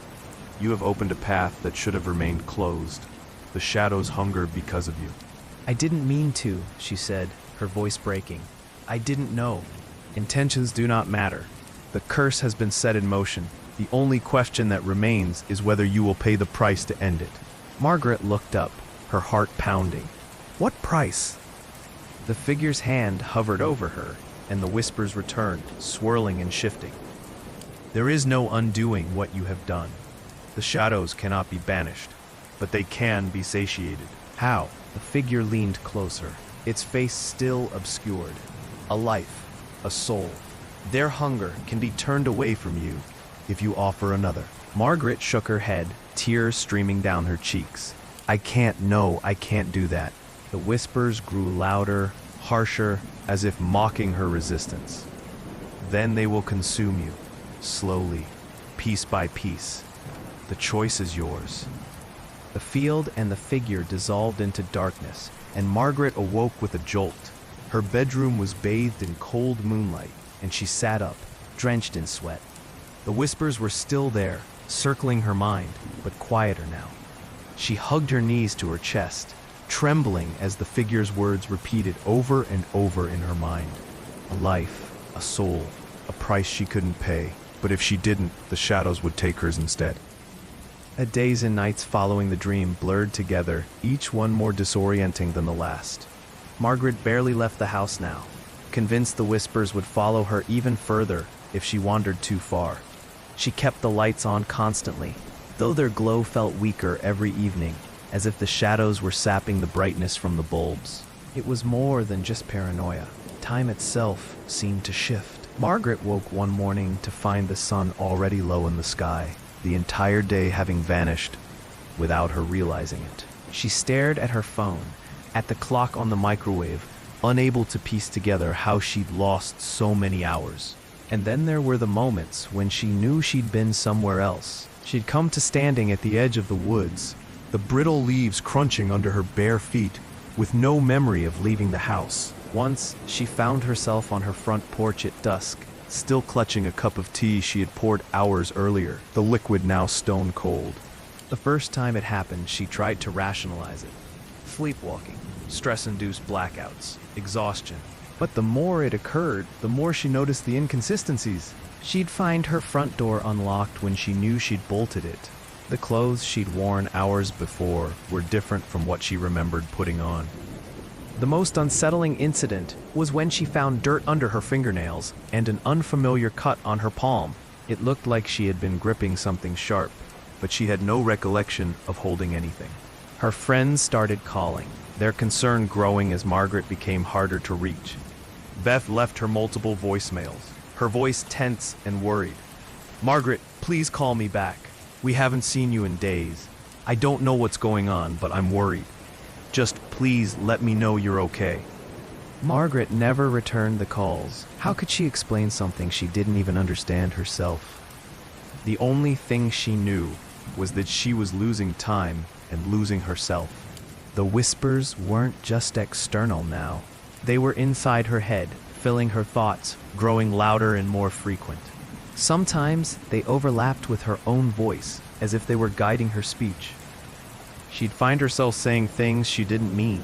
You have opened a path that should have remained closed. The shadows hunger because of you." "I didn't mean to," she said, her voice breaking. "I didn't know. Intentions do not matter. The curse has been set in motion. The only question that remains is whether you will pay the price to end it." Margaret looked up, her heart pounding. "What price?" The figure's hand hovered over her, and the whispers returned, swirling and shifting. "There is no undoing what you have done. The shadows cannot be banished, but they can be satiated." "How?" The figure leaned closer, its face still obscured. "A life, a soul. Their hunger can be turned away from you if you offer another." Margaret shook her head, tears streaming down her cheeks. "I can't do that." The whispers grew louder, harsher, as if mocking her resistance. "Then they will consume you, slowly, piece by piece. The choice is yours." The field and the figure dissolved into darkness, and Margaret awoke with a jolt. Her bedroom was bathed in cold moonlight, and she sat up, drenched in sweat. The whispers were still there, circling her mind, but quieter now. She hugged her knees to her chest, trembling as the figure's words repeated over and over in her mind. A life, a soul, a price she couldn't pay, but if she didn't, the shadows would take hers instead. The days and nights following the dream blurred together, each one more disorienting than the last. Margaret barely left the house now, convinced the whispers would follow her even further if she wandered too far. She kept the lights on constantly, though their glow felt weaker every evening, as if the shadows were sapping the brightness from the bulbs. It was more than just paranoia. Time itself seemed to shift. Margaret woke one morning to find the sun already low in the sky, the entire day having vanished without her realizing it. She stared at her phone, at the clock on the microwave, unable to piece together how she'd lost so many hours. And then there were the moments when she knew she'd been somewhere else. She'd come to standing at the edge of the woods, the brittle leaves crunching under her bare feet, with no memory of leaving the house. Once, she found herself on her front porch at dusk, still clutching a cup of tea she had poured hours earlier, the liquid now stone cold. The first time it happened, she tried to rationalize it. Sleepwalking, stress-induced blackouts, exhaustion. But the more it occurred, the more she noticed the inconsistencies. She'd find her front door unlocked when she knew she'd bolted it. The clothes she'd worn hours before were different from what she remembered putting on. The most unsettling incident was when she found dirt under her fingernails and an unfamiliar cut on her palm. It looked like she had been gripping something sharp, but she had no recollection of holding anything. Her friends started calling, their concern growing as Margaret became harder to reach. Beth left her multiple voicemails, her voice tense and worried. "Margaret, please call me back. We haven't seen you in days. I don't know what's going on, but I'm worried. Just please let me know you're okay." Margaret never returned the calls. How could she explain something she didn't even understand herself? The only thing she knew was that she was losing time and losing herself. The whispers weren't just external now. They were inside her head, filling her thoughts, growing louder and more frequent. Sometimes they overlapped with her own voice, as if they were guiding her speech. She'd find herself saying things she didn't mean,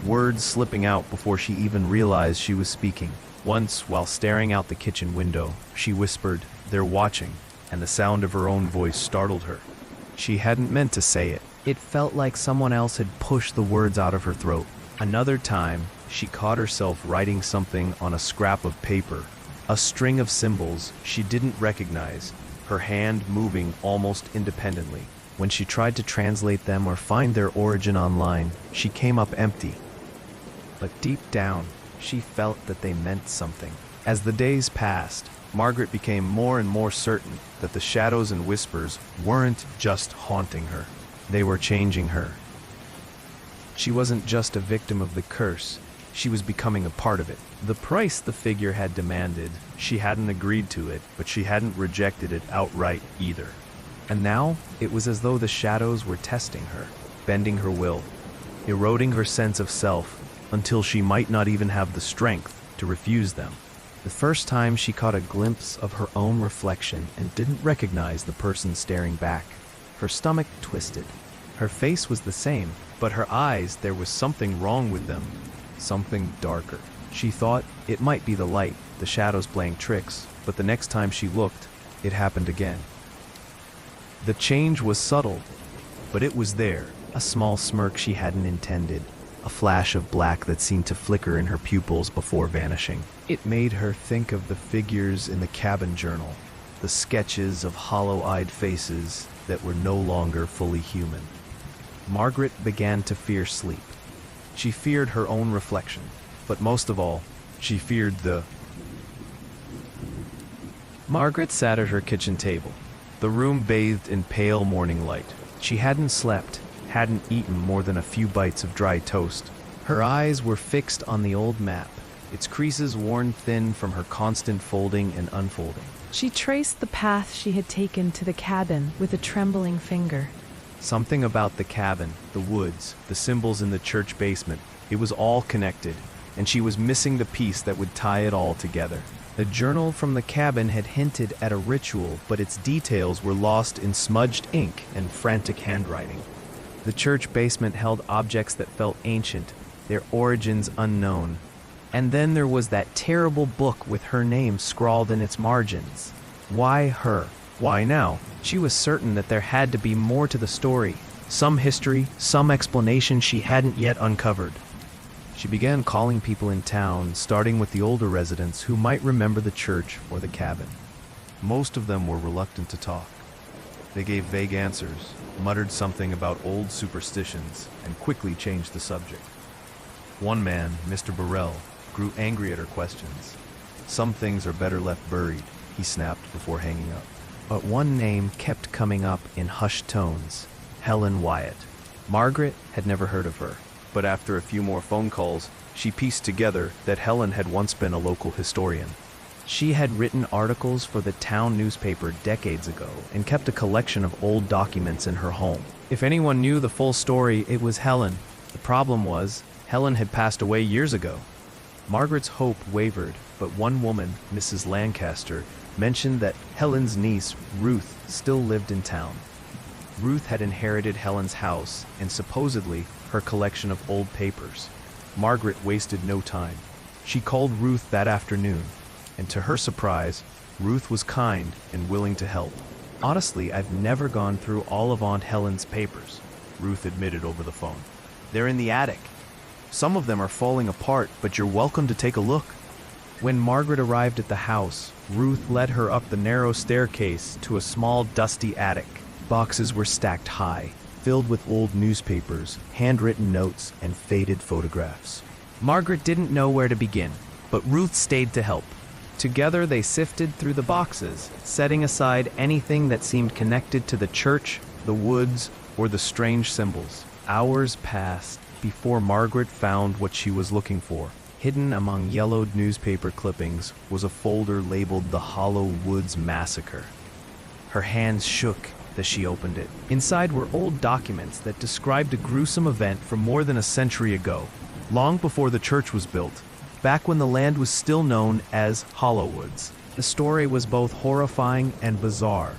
words slipping out before she even realized she was speaking. Once, while staring out the kitchen window, she whispered, "They're watching," and the sound of her own voice startled her. She hadn't meant to say it. It felt like someone else had pushed the words out of her throat. Another time, she caught herself writing something on a scrap of paper, a string of symbols she didn't recognize, her hand moving almost independently. When she tried to translate them or find their origin online, she came up empty. But deep down, she felt that they meant something. As the days passed, Margaret became more and more certain that the shadows and whispers weren't just haunting her. They were changing her. She wasn't just a victim of the curse, she was becoming a part of it. The price the figure had demanded, she hadn't agreed to it, but she hadn't rejected it outright either. And now, it was as though the shadows were testing her, bending her will, eroding her sense of self, until she might not even have the strength to refuse them. The first time she caught a glimpse of her own reflection and didn't recognize the person staring back. Her stomach twisted. Her face was the same, but her eyes, there was something wrong with them. Something darker. She thought it might be the light, the shadows playing tricks, but the next time she looked, it happened again. The change was subtle, but it was there, a small smirk she hadn't intended, a flash of black that seemed to flicker in her pupils before vanishing. It made her think of the figures in the cabin journal, the sketches of hollow-eyed faces that were no longer fully human. Margaret began to fear sleep. She feared her own reflection, but most of all, she feared the... Margaret sat at her kitchen table, the room bathed in pale morning light. She hadn't slept, hadn't eaten more than a few bites of dry toast. Her eyes were fixed on the old map, its creases worn thin from her constant folding and unfolding. She traced the path she had taken to the cabin with a trembling finger. Something about the cabin, the woods, the symbols in the church basement, it was all connected, and she was missing the piece that would tie it all together. The journal from the cabin had hinted at a ritual, but its details were lost in smudged ink and frantic handwriting. The church basement held objects that felt ancient, their origins unknown. And then there was that terrible book with her name scrawled in its margins. Why her? Why now? She was certain that there had to be more to the story, some history, some explanation she hadn't yet uncovered. She began calling people in town, starting with the older residents who might remember the church or the cabin. Most of them were reluctant to talk. They gave vague answers, muttered something about old superstitions, and quickly changed the subject. One man, Mr. Burrell, grew angry at her questions. "Some things are better left buried," he snapped before hanging up. But one name kept coming up in hushed tones: Helen Wyatt. Margaret had never heard of her, but after a few more phone calls, she pieced together that Helen had once been a local historian. She had written articles for the town newspaper decades ago and kept a collection of old documents in her home. If anyone knew the full story, it was Helen. The problem was, Helen had passed away years ago. Margaret's hope wavered, but one woman, Mrs. Lancaster, mentioned that Helen's niece, Ruth, still lived in town. Ruth had inherited Helen's house and supposedly her collection of old papers. Margaret wasted no time. She called Ruth that afternoon, and to her surprise, Ruth was kind and willing to help. "Honestly, I've never gone through all of Aunt Helen's papers," Ruth admitted over the phone. "They're in the attic. Some of them are falling apart, but you're welcome to take a look." When Margaret arrived at the house, Ruth led her up the narrow staircase to a small, dusty attic. Boxes were stacked high, filled with old newspapers, handwritten notes, and faded photographs. Margaret didn't know where to begin, but Ruth stayed to help. Together they sifted through the boxes, setting aside anything that seemed connected to the church, the woods, or the strange symbols. Hours passed before Margaret found what she was looking for. Hidden among yellowed newspaper clippings was a folder labeled The Hollow Woods Massacre. Her hands shook as she opened it. Inside were old documents that described a gruesome event from more than a century ago, long before the church was built, back when the land was still known as Hollowwoods. The story was both horrifying and bizarre.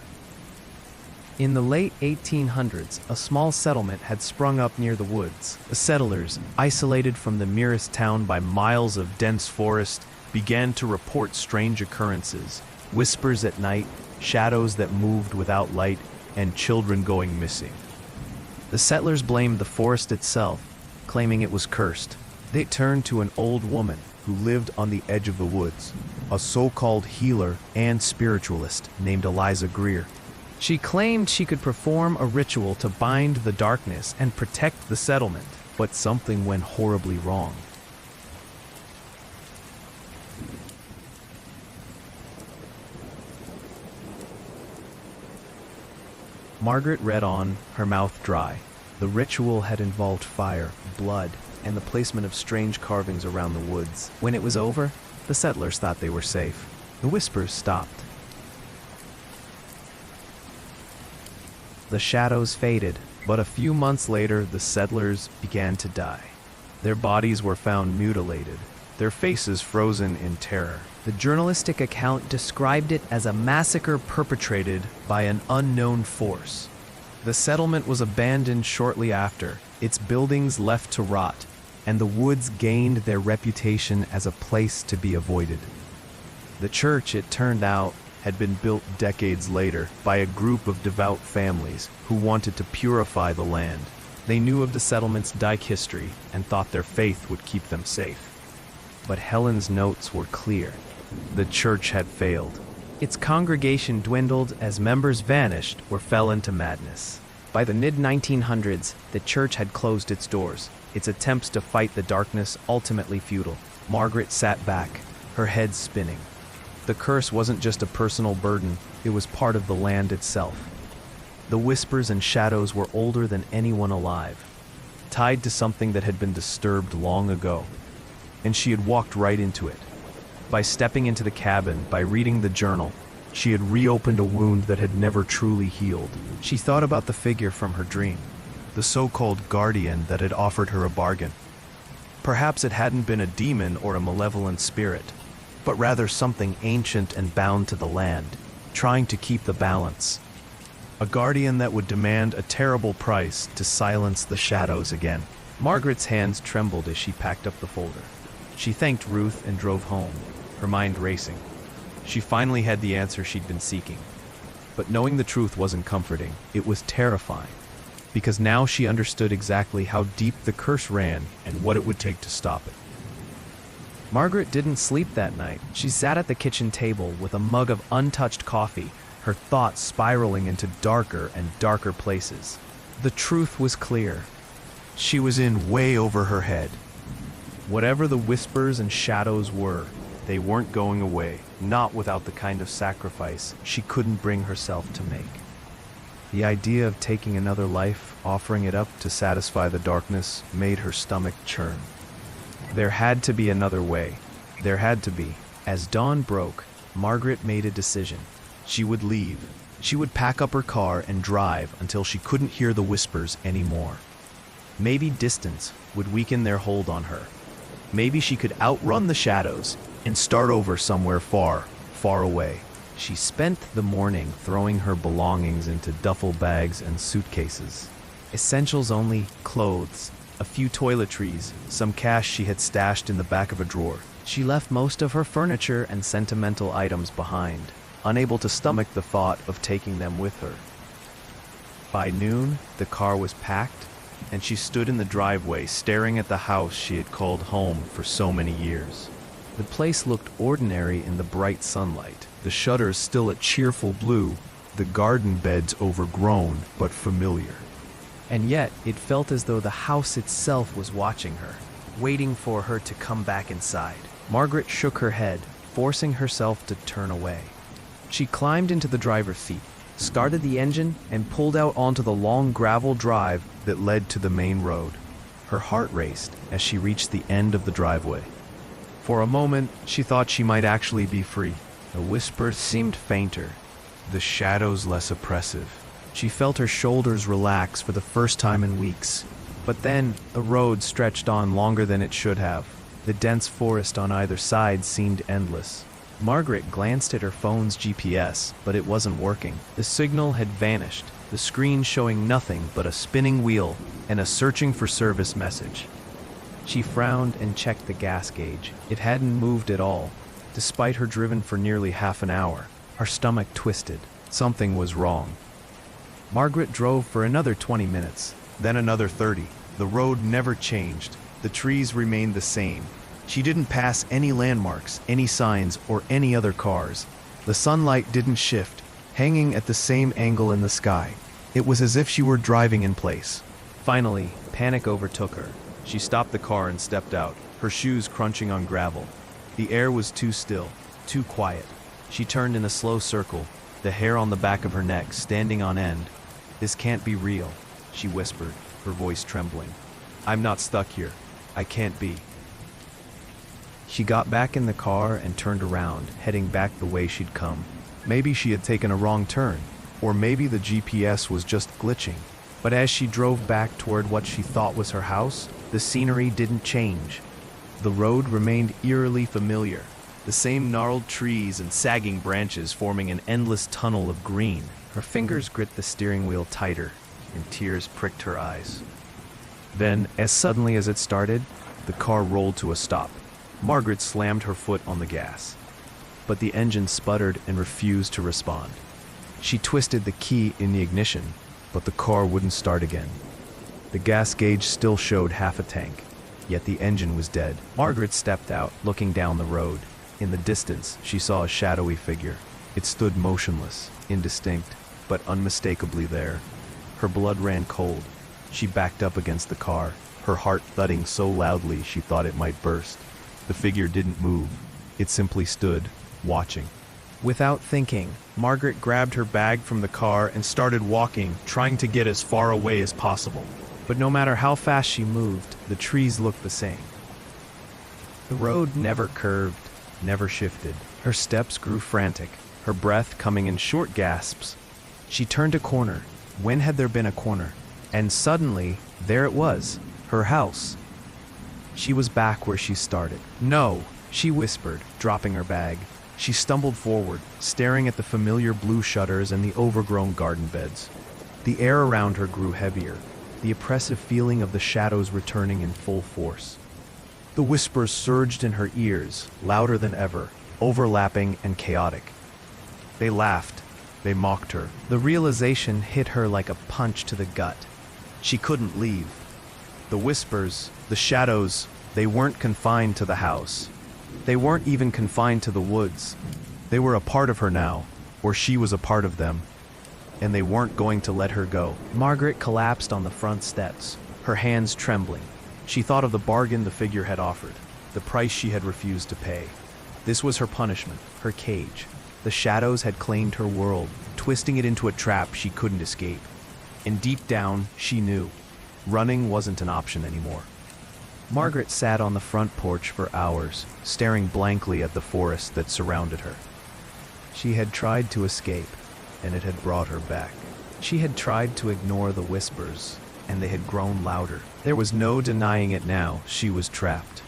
In the late 1800s, a small settlement had sprung up near the woods. The settlers, isolated from the nearest town by miles of dense forest, began to report strange occurrences: whispers at night, shadows that moved without light, and children going missing. The settlers blamed the forest itself, claiming it was cursed. They turned to an old woman who lived on the edge of the woods, a so-called healer and spiritualist named Eliza Greer. She claimed she could perform a ritual to bind the darkness and protect the settlement, but something went horribly wrong. Margaret read on, her mouth dry. The ritual had involved fire, blood, and the placement of strange carvings around the woods. When it was over, the settlers thought they were safe. The whispers stopped. The shadows faded, but a few months later, the settlers began to die. Their bodies were found mutilated, their faces frozen in terror. The journalistic account described it as a massacre perpetrated by an unknown force. The settlement was abandoned shortly after, its buildings left to rot, and the woods gained their reputation as a place to be avoided. The church, it turned out, had been built decades later by a group of devout families who wanted to purify the land. They knew of the settlement's dark history and thought their faith would keep them safe. But Helen's notes were clear. The church had failed. Its congregation dwindled as members vanished or fell into madness. By the mid-1900s, the church had closed its doors, its attempts to fight the darkness ultimately futile. Margaret sat back, her head spinning. The curse wasn't just a personal burden, it was part of the land itself. The whispers and shadows were older than anyone alive, tied to something that had been disturbed long ago. And she had walked right into it. By stepping into the cabin, by reading the journal, she had reopened a wound that had never truly healed. She thought about the figure from her dream, the so-called guardian that had offered her a bargain. Perhaps it hadn't been a demon or a malevolent spirit, but rather something ancient and bound to the land, trying to keep the balance. A guardian that would demand a terrible price to silence the shadows again. Margaret's hands trembled as she packed up the folder. She thanked Ruth and drove home, her mind racing. She finally had the answer she'd been seeking. But knowing the truth wasn't comforting, it was terrifying, because now she understood exactly how deep the curse ran and what it would take to stop it. Margaret didn't sleep that night. She sat at the kitchen table with a mug of untouched coffee, her thoughts spiraling into darker and darker places. The truth was clear. She was in way over her head. Whatever the whispers and shadows were, they weren't going away, not without the kind of sacrifice she couldn't bring herself to make. The idea of taking another life, offering it up to satisfy the darkness, made her stomach churn. There had to be another way. There had to be. As dawn broke, Margaret made a decision. She would leave. She would pack up her car and drive until she couldn't hear the whispers anymore. Maybe distance would weaken their hold on her. Maybe she could outrun the shadows and start over somewhere far, far away. She spent the morning throwing her belongings into duffel bags and suitcases. Essentials only: clothes, a few toiletries, some cash she had stashed in the back of a drawer. She left most of her furniture and sentimental items behind, unable to stomach the thought of taking them with her. By noon, the car was packed, and she stood in the driveway staring at the house she had called home for so many years. The place looked ordinary in the bright sunlight, the shutters still a cheerful blue, the garden beds overgrown but familiar. And yet, it felt as though the house itself was watching her, waiting for her to come back inside. Margaret shook her head, forcing herself to turn away. She climbed into the driver's seat, started the engine, and pulled out onto the long gravel drive that led to the main road. Her heart raced as she reached the end of the driveway. For a moment, she thought she might actually be free. The whispers seemed fainter, the shadows less oppressive. She felt her shoulders relax for the first time in weeks. But then, the road stretched on longer than it should have. The dense forest on either side seemed endless. Margaret glanced at her phone's GPS, but it wasn't working. The signal had vanished, the screen showing nothing but a spinning wheel and a searching for service message. She frowned and checked the gas gauge. It hadn't moved at all. Despite her driven for nearly half an hour, her stomach twisted. Something was wrong. Margaret drove for another 20 minutes, then another 30. The road never changed. The trees remained the same. She didn't pass any landmarks, any signs, or any other cars. The sunlight didn't shift, hanging at the same angle in the sky. It was as if she were driving in place. Finally, panic overtook her. She stopped the car and stepped out, her shoes crunching on gravel. The air was too still, too quiet. She turned in a slow circle, the hair on the back of her neck standing on end. "This can't be real," she whispered, her voice trembling. "I'm not stuck here. I can't be." She got back in the car and turned around, heading back the way she'd come. Maybe she had taken a wrong turn, or maybe the GPS was just glitching. But as she drove back toward what she thought was her house, the scenery didn't change. The road remained eerily familiar, the same gnarled trees and sagging branches forming an endless tunnel of green. Her fingers gripped the steering wheel tighter, and tears pricked her eyes. Then, as suddenly as it started, the car rolled to a stop. Margaret slammed her foot on the gas. But the engine sputtered and refused to respond. She twisted the key in the ignition, but the car wouldn't start again. The gas gauge still showed half a tank, yet the engine was dead. Margaret stepped out, looking down the road. In the distance, she saw a shadowy figure. It stood motionless, indistinct, but unmistakably there. Her blood ran cold. She backed up against the car, her heart thudding so loudly she thought it might burst. The figure didn't move. It simply stood, watching. Without thinking, Margaret grabbed her bag from the car and started walking, trying to get as far away as possible. But no matter how fast she moved, the trees looked the same. The road never curved, never shifted. Her steps grew frantic, her breath coming in short gasps. She turned a corner. When had there been a corner? And suddenly, there it was, her house. She was back where she started. "No," she whispered, dropping her bag. She stumbled forward, staring at the familiar blue shutters and the overgrown garden beds. The air around her grew heavier, the oppressive feeling of the shadows returning in full force. The whispers surged in her ears, louder than ever, overlapping and chaotic. They laughed. They mocked her. The realization hit her like a punch to the gut. She couldn't leave. The whispers, the shadows, they weren't confined to the house. They weren't even confined to the woods. They were a part of her now, or she was a part of them. And they weren't going to let her go. Margaret collapsed on the front steps, her hands trembling. She thought of the bargain the figure had offered, the price she had refused to pay. This was her punishment, her cage. The shadows had claimed her world, twisting it into a trap she couldn't escape. And deep down, she knew. Running wasn't an option anymore. Margaret sat on the front porch for hours, staring blankly at the forest that surrounded her. She had tried to escape, and it had brought her back. She had tried to ignore the whispers, and they had grown louder. There was no denying it now, she was trapped.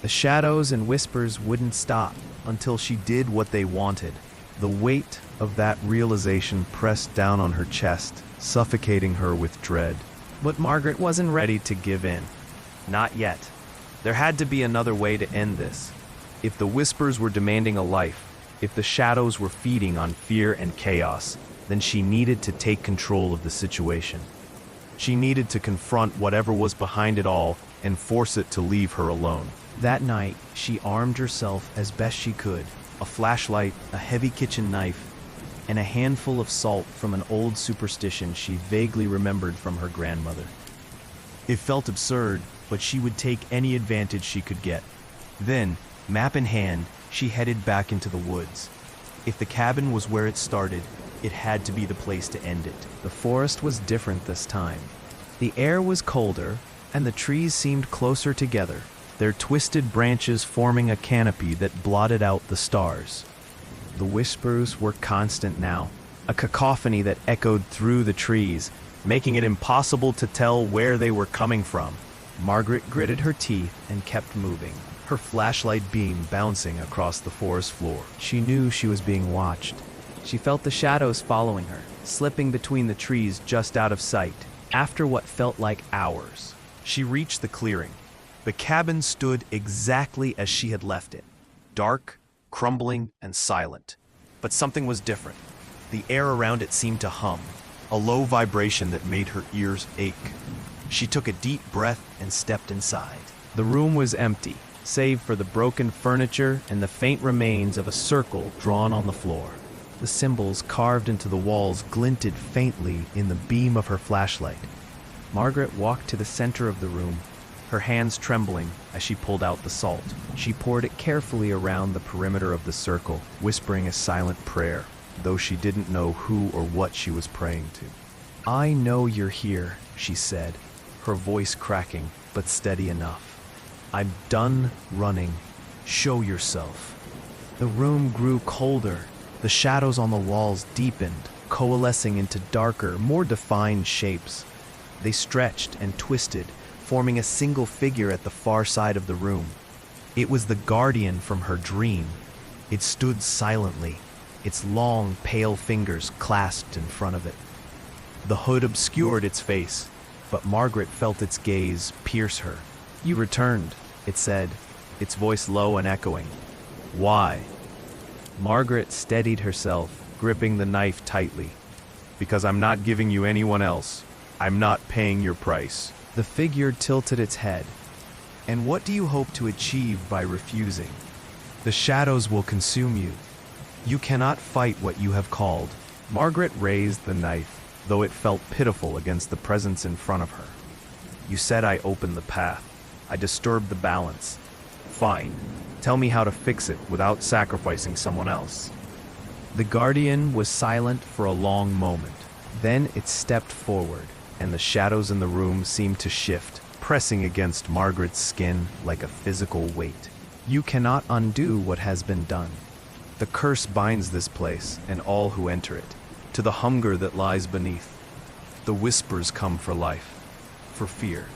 The shadows and whispers wouldn't stop until she did what they wanted. The weight of that realization pressed down on her chest, suffocating her with dread. But Margaret wasn't ready to give in. Not yet. There had to be another way to end this. If the whispers were demanding a life, if the shadows were feeding on fear and chaos, then she needed to take control of the situation. She needed to confront whatever was behind it all and force it to leave her alone. That night, she armed herself as best she could. A flashlight, a heavy kitchen knife, and a handful of salt from an old superstition she vaguely remembered from her grandmother. It felt absurd, but she would take any advantage she could get. Then, map in hand, she headed back into the woods. If the cabin was where it started, it had to be the place to end it. The forest was different this time. The air was colder, and the trees seemed closer together. their twisted branches forming a canopy that blotted out the stars. The whispers were constant now, a cacophony that echoed through the trees, making it impossible to tell where they were coming from. Margaret gritted her teeth and kept moving, her flashlight beam bouncing across the forest floor. She knew she was being watched. She felt the shadows following her, slipping between the trees just out of sight. After what felt like hours, she reached the clearing. The cabin stood exactly as she had left it, dark, crumbling, and silent. But something was different. The air around it seemed to hum, a low vibration that made her ears ache. She took a deep breath and stepped inside. The room was empty, save for the broken furniture and the faint remains of a circle drawn on the floor. The symbols carved into the walls glinted faintly in the beam of her flashlight. Margaret walked to the center of the room, her hands trembling as she pulled out the salt. She poured it carefully around the perimeter of the circle, whispering a silent prayer, though she didn't know who or what she was praying to. "I know you're here," she said, her voice cracking, but steady enough. "I'm done running. Show yourself." The room grew colder. The shadows on the walls deepened, coalescing into darker, more defined shapes. They stretched and twisted, forming a single figure at the far side of the room. It was the guardian from her dream. It stood silently, its long, pale fingers clasped in front of it. The hood obscured its face, but Margaret felt its gaze pierce her. "You returned," it said, its voice low and echoing. "Why?" Margaret steadied herself, gripping the knife tightly. "Because I'm not giving you anyone else. I'm not paying your price." The figure tilted its head. "And what do you hope to achieve by refusing? The shadows will consume you. You cannot fight what you have called." Margaret raised the knife, though it felt pitiful against the presence in front of her. "You said I opened the path. I disturbed the balance. Fine. Tell me how to fix it without sacrificing someone else." The guardian was silent for a long moment. Then it stepped forward, and the shadows in the room seemed to shift, pressing against Margaret's skin like a physical weight. "You cannot undo what has been done. The curse binds this place and all who enter it, to the hunger that lies beneath. The whispers come for life, for fear.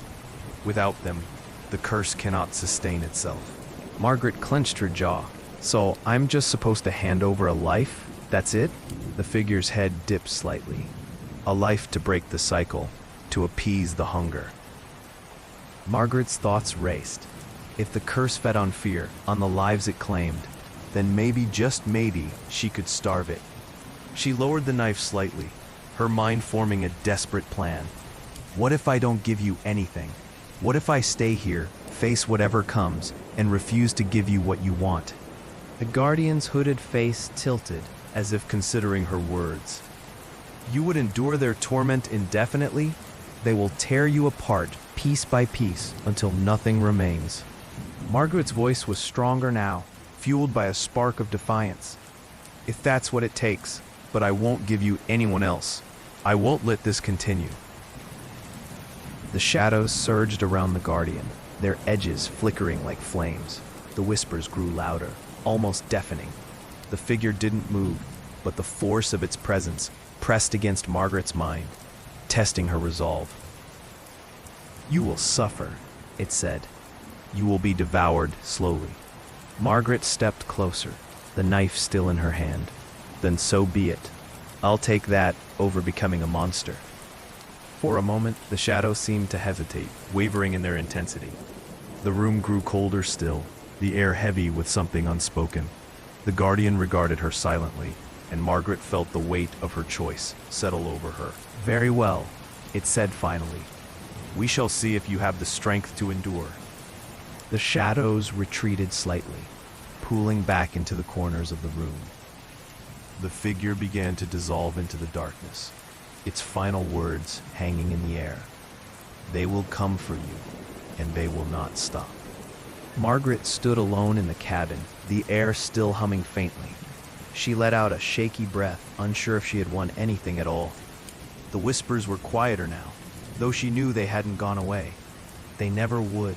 Without them, the curse cannot sustain itself." Margaret clenched her jaw. "So I'm just supposed to hand over a life? That's it?" The figure's head dipped slightly. "A life to break the cycle, to appease the hunger." Margaret's thoughts raced. If the curse fed on fear, on the lives it claimed, then maybe, just maybe, she could starve it. She lowered the knife slightly, her mind forming a desperate plan. "What if I don't give you anything? What if I stay here, face whatever comes, and refuse to give you what you want?" The guardian's hooded face tilted, as if considering her words. "You would endure their torment indefinitely? They will tear you apart, piece by piece, until nothing remains." Margaret's voice was stronger now, fueled by a spark of defiance. "If that's what it takes, but I won't give you anyone else. I won't let this continue." The shadows surged around the guardian, their edges flickering like flames. The whispers grew louder, almost deafening. The figure didn't move, but the force of its presence pressed against Margaret's mind, testing her resolve. "You will suffer," it said. "You will be devoured slowly." Margaret stepped closer, the knife still in her hand. "Then so be it. I'll take that over becoming a monster." For a moment, the shadows seemed to hesitate, wavering in their intensity. The room grew colder still, the air heavy with something unspoken. The guardian regarded her silently, and Margaret felt the weight of her choice settle over her. "Very well," it said finally. "We shall see if you have the strength to endure." The shadows retreated slightly, pooling back into the corners of the room. The figure began to dissolve into the darkness, its final words hanging in the air. "They will come for you, and they will not stop." Margaret stood alone in the cabin, the air still humming faintly. She let out a shaky breath, unsure if she had won anything at all. The whispers were quieter now, though she knew they hadn't gone away. They never would.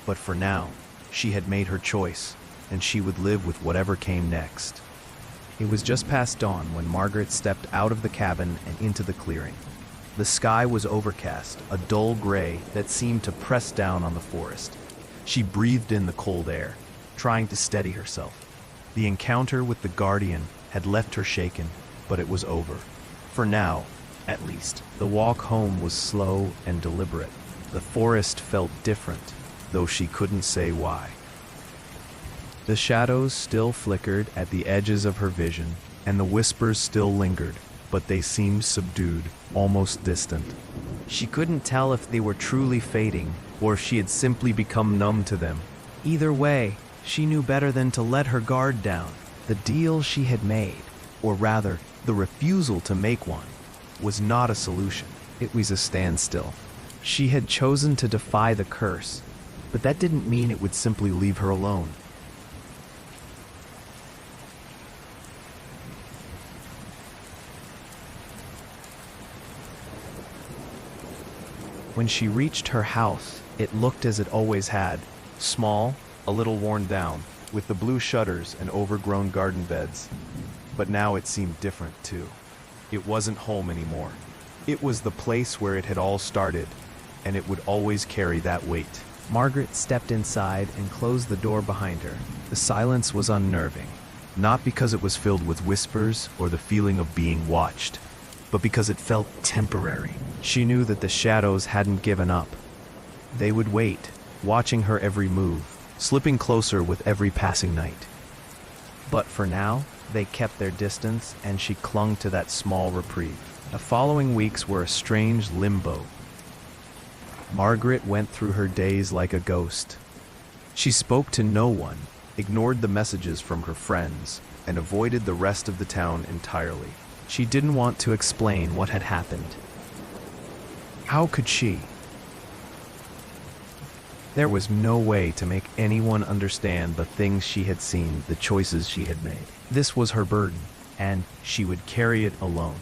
But for now, she had made her choice, and she would live with whatever came next. It was just past dawn when Margaret stepped out of the cabin and into the clearing. The sky was overcast, a dull gray that seemed to press down on the forest. She breathed in the cold air, trying to steady herself. The encounter with the Guardian had left her shaken, but it was over. For now, at least. The walk home was slow and deliberate. The forest felt different, though she couldn't say why. The shadows still flickered at the edges of her vision, and the whispers still lingered, but they seemed subdued, almost distant. She couldn't tell if they were truly fading, or if she had simply become numb to them. Either way, she knew better than to let her guard down. The deal she had made, or rather, the refusal to make one, was not a solution. It was a standstill. She had chosen to defy the curse, but that didn't mean it would simply leave her alone. When she reached her house, it looked as it always had, small, a little worn down, with the blue shutters and overgrown garden beds. But now it seemed different too. It wasn't home anymore. It was the place where it had all started, and it would always carry that weight. Margaret stepped inside and closed the door behind her. The silence was unnerving, not because it was filled with whispers or the feeling of being watched, but because it felt temporary. She knew that the shadows hadn't given up. They would wait, watching her every move, slipping closer with every passing night. But for now, they kept their distance, and she clung to that small reprieve. The following weeks were a strange limbo. Margaret went through her days like a ghost. She spoke to no one, ignored the messages from her friends, and avoided the rest of the town entirely. She didn't want to explain what had happened. How could she? There was no way to make anyone understand the things she had seen, the choices she had made. This was her burden, and she would carry it alone.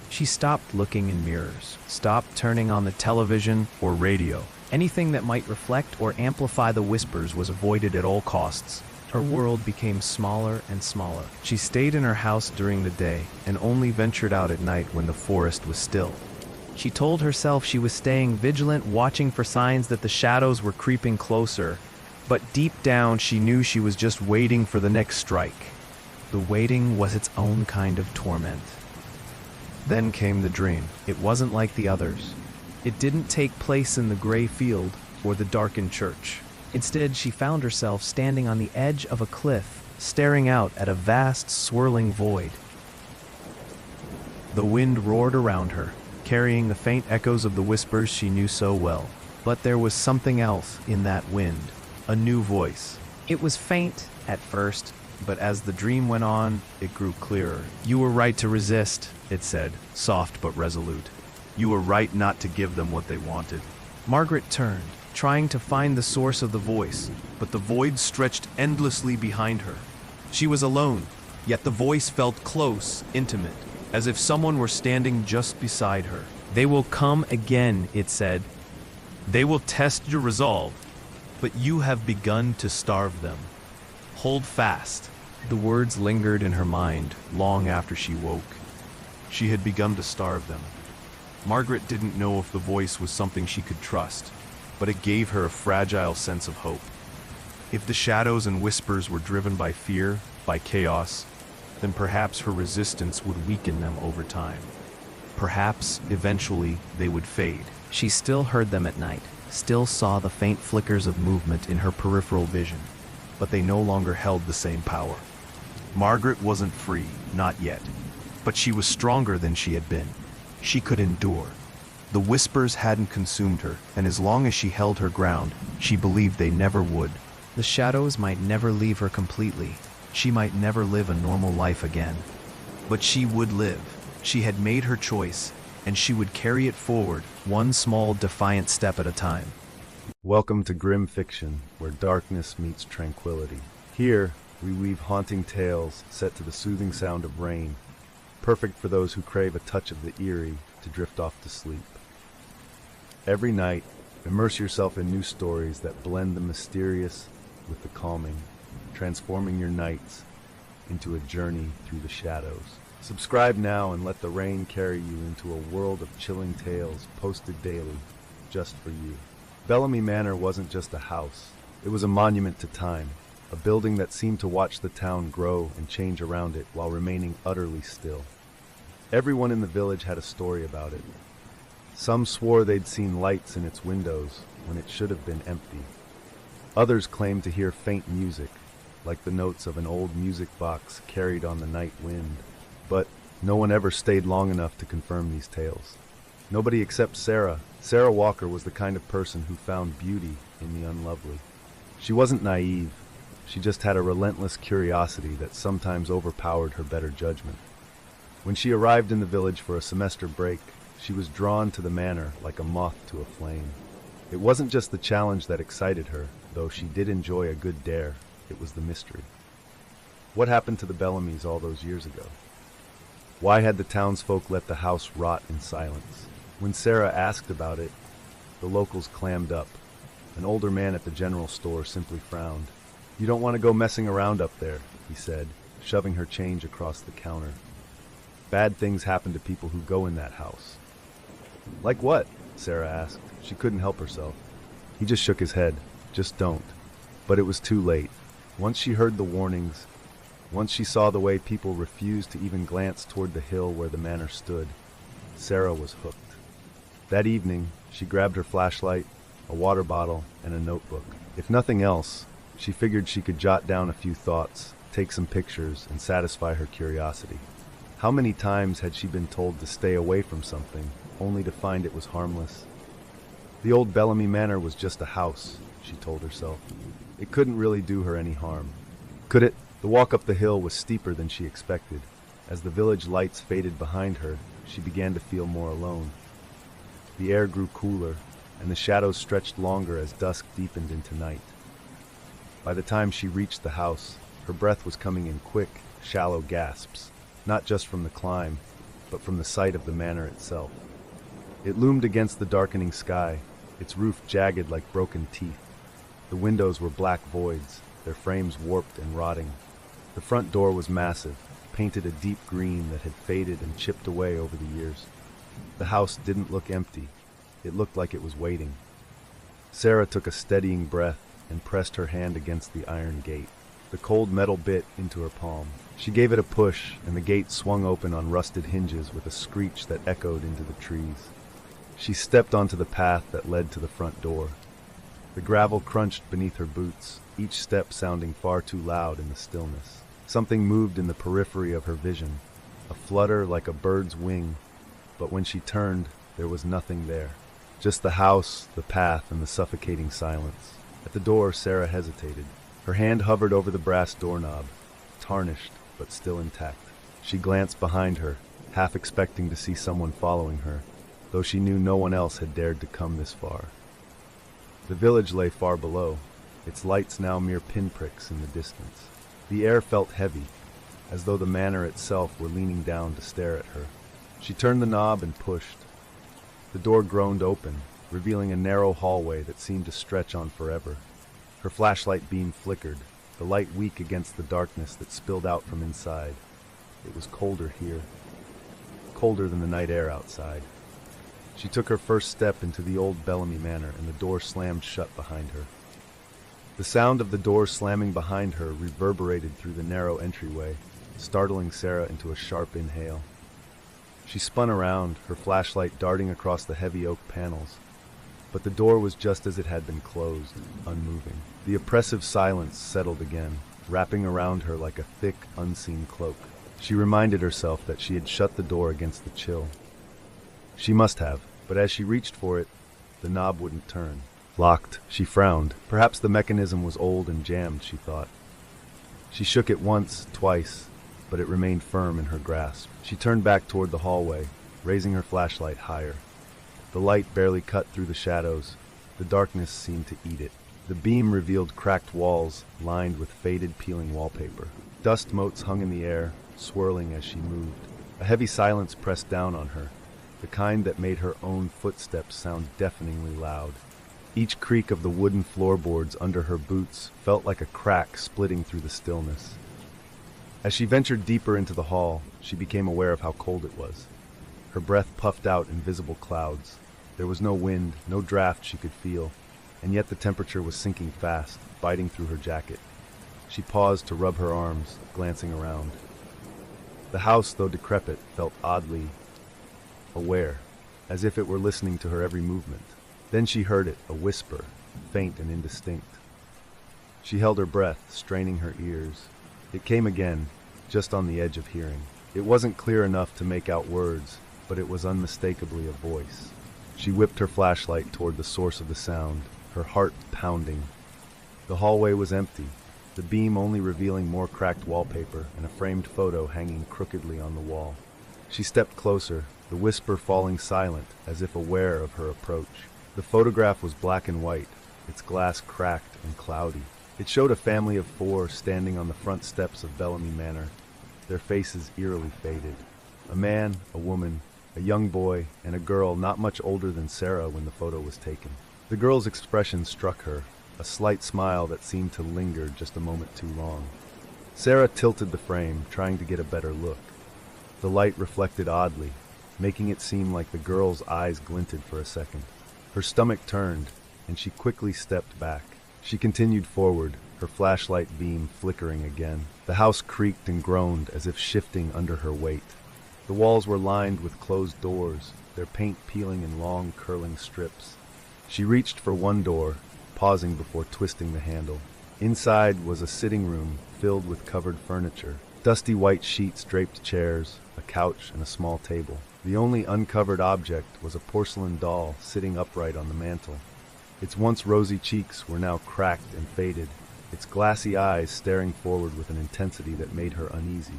She stopped looking in mirrors, stopped turning on the television or radio. Anything that might reflect or amplify the whispers was avoided at all costs. Her world became smaller and smaller. She stayed in her house during the day and only ventured out at night when the forest was still. She told herself she was staying vigilant, watching for signs that the shadows were creeping closer, but deep down she knew she was just waiting for the next strike. The waiting was its own kind of torment. Then came the dream. It wasn't like the others. It didn't take place in the gray field or the darkened church. Instead, she found herself standing on the edge of a cliff, staring out at a vast, swirling void. The wind roared around her, carrying the faint echoes of the whispers she knew so well. But there was something else in that wind, a new voice. It was faint at first, but as the dream went on, it grew clearer. "You were right to resist," it said, soft but resolute. "You were right not to give them what they wanted." Margaret turned, trying to find the source of the voice, but the void stretched endlessly behind her. She was alone, yet the voice felt close, intimate, as if someone were standing just beside her. "They will come again," it said. "They will test your resolve, but you have begun to starve them. Hold fast." The words lingered in her mind long after she woke. She had begun to starve them. Margaret didn't know if the voice was something she could trust, but it gave her a fragile sense of hope. If the shadows and whispers were driven by fear, by chaos, then perhaps her resistance would weaken them over time. Perhaps, eventually, they would fade. She still heard them at night, still saw the faint flickers of movement in her peripheral vision, but they no longer held the same power. Margaret wasn't free, not yet, but she was stronger than she had been. She could endure. The whispers hadn't consumed her, and as long as she held her ground, she believed they never would. The shadows might never leave her completely. She might never live a normal life again. But she would live. She had made her choice, and she would carry it forward, one small, defiant step at a time. Welcome to Grim Fiction, where darkness meets tranquility. Here, we weave haunting tales set to the soothing sound of rain, perfect for those who crave a touch of the eerie to drift off to sleep. Every night, Immerse yourself in new stories that blend the mysterious with the calming, transforming your nights into a journey through the shadows. Subscribe now and let the rain carry you into a world of chilling tales posted daily just for you. Bellamy Manor wasn't just a house. It was a monument to time, a building that seemed to watch the town grow and change around it while remaining utterly still. Everyone in the village had a story about it. Some swore they'd seen lights in its windows when it should have been empty. Others claimed to hear faint music, like the notes of an old music box carried on the night wind. But no one ever stayed long enough to confirm these tales. Nobody except Sarah. Sarah Walker was the kind of person who found beauty in the unlovely. She wasn't naive. She just had a relentless curiosity that sometimes overpowered her better judgment. When she arrived in the village for a semester break, she was drawn to the manor like a moth to a flame. It wasn't just the challenge that excited her, though she did enjoy a good dare. It was the mystery. What happened to the Bellamys all those years ago? Why had the townsfolk let the house rot in silence? When Sarah asked about it, the locals clammed up. An older man at the general store simply frowned. "You don't want to go messing around up there," he said, shoving her change across the counter. "Bad things happen to people who go in that house." "Like what?" Sarah asked. She couldn't help herself. He just shook his head. "Just don't." But it was too late. Once she heard the warnings, once she saw the way people refused to even glance toward the hill where the manor stood, Sarah was hooked. That evening, she grabbed her flashlight, a water bottle, and a notebook. If nothing else, she figured she could jot down a few thoughts, take some pictures, and satisfy her curiosity. How many times had she been told to stay away from something, only to find it was harmless? The old Bellamy Manor was just a house, she told herself. It couldn't really do her any harm. Could it? The walk up the hill was steeper than she expected. As the village lights faded behind her, she began to feel more alone. The air grew cooler, and the shadows stretched longer as dusk deepened into night. By the time she reached the house, her breath was coming in quick, shallow gasps, not just from the climb, but from the sight of the manor itself. It loomed against the darkening sky, its roof jagged like broken teeth. The windows were black voids, their frames warped and rotting. The front door was massive, painted a deep green that had faded and chipped away over the years. The house didn't look empty. It looked like it was waiting. Sarah took a steadying breath and pressed her hand against the iron gate. The cold metal bit into her palm. She gave it a push, and the gate swung open on rusted hinges with a screech that echoed into the trees. She stepped onto the path that led to the front door. The gravel crunched beneath her boots, each step sounding far too loud in the stillness. Something moved in the periphery of her vision, a flutter like a bird's wing, but when she turned, there was nothing there. Just the house, the path, and the suffocating silence. At the door, Sarah hesitated. Her hand hovered over the brass doorknob, tarnished but still intact. She glanced behind her, half expecting to see someone following her, though she knew no one else had dared to come this far. The village lay far below, its lights now mere pinpricks in the distance. The air felt heavy, as though the manor itself were leaning down to stare at her. She turned the knob and pushed. The door groaned open, revealing a narrow hallway that seemed to stretch on forever. Her flashlight beam flickered, the light weak against the darkness that spilled out from inside. It was colder here, colder than the night air outside. She took her first step into the old Bellamy Manor, and the door slammed shut behind her. The sound of the door slamming behind her reverberated through the narrow entryway, startling Sarah into a sharp inhale. She spun around, her flashlight darting across the heavy oak panels. But the door was just as it had been closed, unmoving. The oppressive silence settled again, wrapping around her like a thick, unseen cloak. She reminded herself that she had shut the door against the chill. She must have, but as she reached for it, the knob wouldn't turn. Locked, she frowned. Perhaps the mechanism was old and jammed, she thought. She shook it once, twice, but it remained firm in her grasp. She turned back toward the hallway, raising her flashlight higher. The light barely cut through the shadows. The darkness seemed to eat it. The beam revealed cracked walls, lined with faded, peeling wallpaper. Dust motes hung in the air, swirling as she moved. A heavy silence pressed down on her, the kind that made her own footsteps sound deafeningly loud. Each creak of the wooden floorboards under her boots felt like a crack splitting through the stillness. As she ventured deeper into the hall, she became aware of how cold it was. Her breath puffed out invisible clouds. There was no wind, no draft she could feel, and yet the temperature was sinking fast, biting through her jacket. She paused to rub her arms, glancing around. The house, though decrepit, felt oddly aware, as if it were listening to her every movement. Then she heard it, a whisper, faint and indistinct. She held her breath, straining her ears. It came again, just on the edge of hearing. It wasn't clear enough to make out words, but it was unmistakably a voice. She whipped her flashlight toward the source of the sound, her heart pounding. The hallway was empty, the beam only revealing more cracked wallpaper and a framed photo hanging crookedly on the wall. She stepped closer, the whisper falling silent, as if aware of her approach. The photograph was black and white, its glass cracked and cloudy. It showed a family of 4 standing on the front steps of Bellamy Manor, their faces eerily faded. A man, a woman, a young boy, and a girl not much older than Sarah when the photo was taken. The girl's expression struck her, a slight smile that seemed to linger just a moment too long. Sarah tilted the frame, trying to get a better look. The light reflected oddly, making it seem like the girl's eyes glinted for a second. Her stomach turned, and she quickly stepped back. She continued forward, her flashlight beam flickering again. The house creaked and groaned as if shifting under her weight. The walls were lined with closed doors, their paint peeling in long, curling strips. She reached for one door, pausing before twisting the handle. Inside was a sitting room filled with covered furniture. Dusty white sheets draped chairs, a couch, and a small table. The only uncovered object was a porcelain doll sitting upright on the mantel. Its once rosy cheeks were now cracked and faded, its glassy eyes staring forward with an intensity that made her uneasy.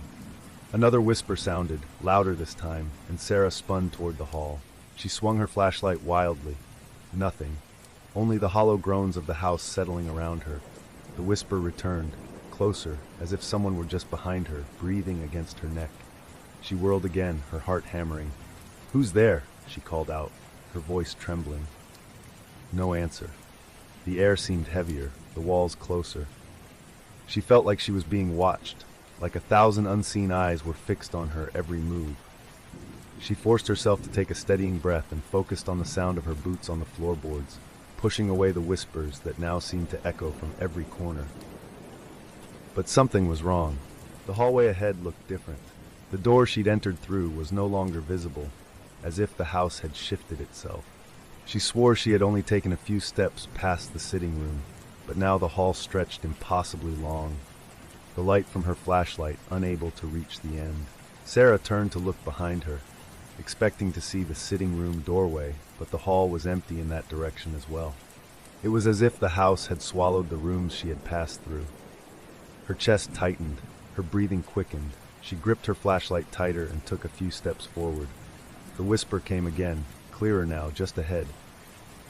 Another whisper sounded, louder this time, and Sarah spun toward the hall. She swung her flashlight wildly. Nothing. Only the hollow groans of the house settling around her. The whisper returned, closer, as if someone were just behind her, breathing against her neck. She whirled again, her heart hammering. "Who's there?" she called out, her voice trembling. No answer. The air seemed heavier, the walls closer. She felt like she was being watched, like 1,000 unseen eyes were fixed on her every move. She forced herself to take a steadying breath and focused on the sound of her boots on the floorboards, pushing away the whispers that now seemed to echo from every corner. But something was wrong. The hallway ahead looked different. The door she'd entered through was no longer visible, as if the house had shifted itself. She swore she had only taken a few steps past the sitting room, but now the hall stretched impossibly long, the light from her flashlight unable to reach the end. Sarah turned to look behind her, expecting to see the sitting room doorway, but the hall was empty in that direction as well. It was as if the house had swallowed the rooms she had passed through. Her chest tightened, her breathing quickened. She gripped her flashlight tighter and took a few steps forward. The whisper came again, clearer now, just ahead.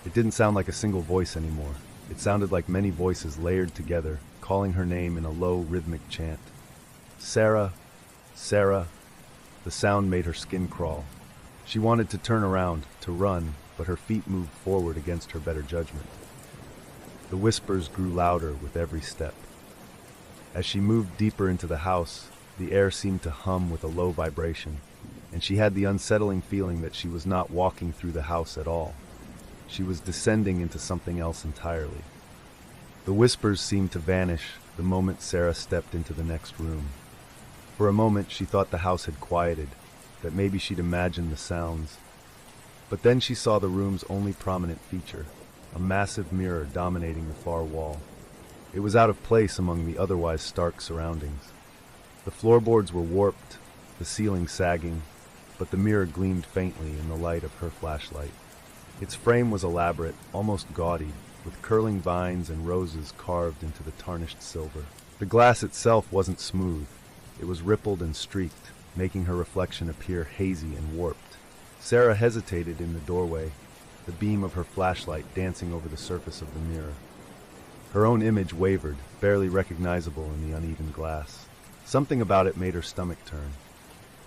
It didn't sound like a single voice anymore. It sounded like many voices layered together, calling her name in a low, rhythmic chant. "Sarah, Sarah." The sound made her skin crawl. She wanted to turn around, to run, but her feet moved forward against her better judgment. The whispers grew louder with every step. As she moved deeper into the house, the air seemed to hum with a low vibration, and she had the unsettling feeling that she was not walking through the house at all. She was descending into something else entirely. The whispers seemed to vanish the moment Sarah stepped into the next room. For a moment she thought the house had quieted, that maybe she'd imagined the sounds. But then she saw the room's only prominent feature, a massive mirror dominating the far wall. It was out of place among the otherwise stark surroundings. The floorboards were warped, the ceiling sagging, but the mirror gleamed faintly in the light of her flashlight. Its frame was elaborate, almost gaudy, with curling vines and roses carved into the tarnished silver. The glass itself wasn't smooth. It was rippled and streaked, making her reflection appear hazy and warped. Sarah hesitated in the doorway, the beam of her flashlight dancing over the surface of the mirror. Her own image wavered, barely recognizable in the uneven glass. Something about it made her stomach turn.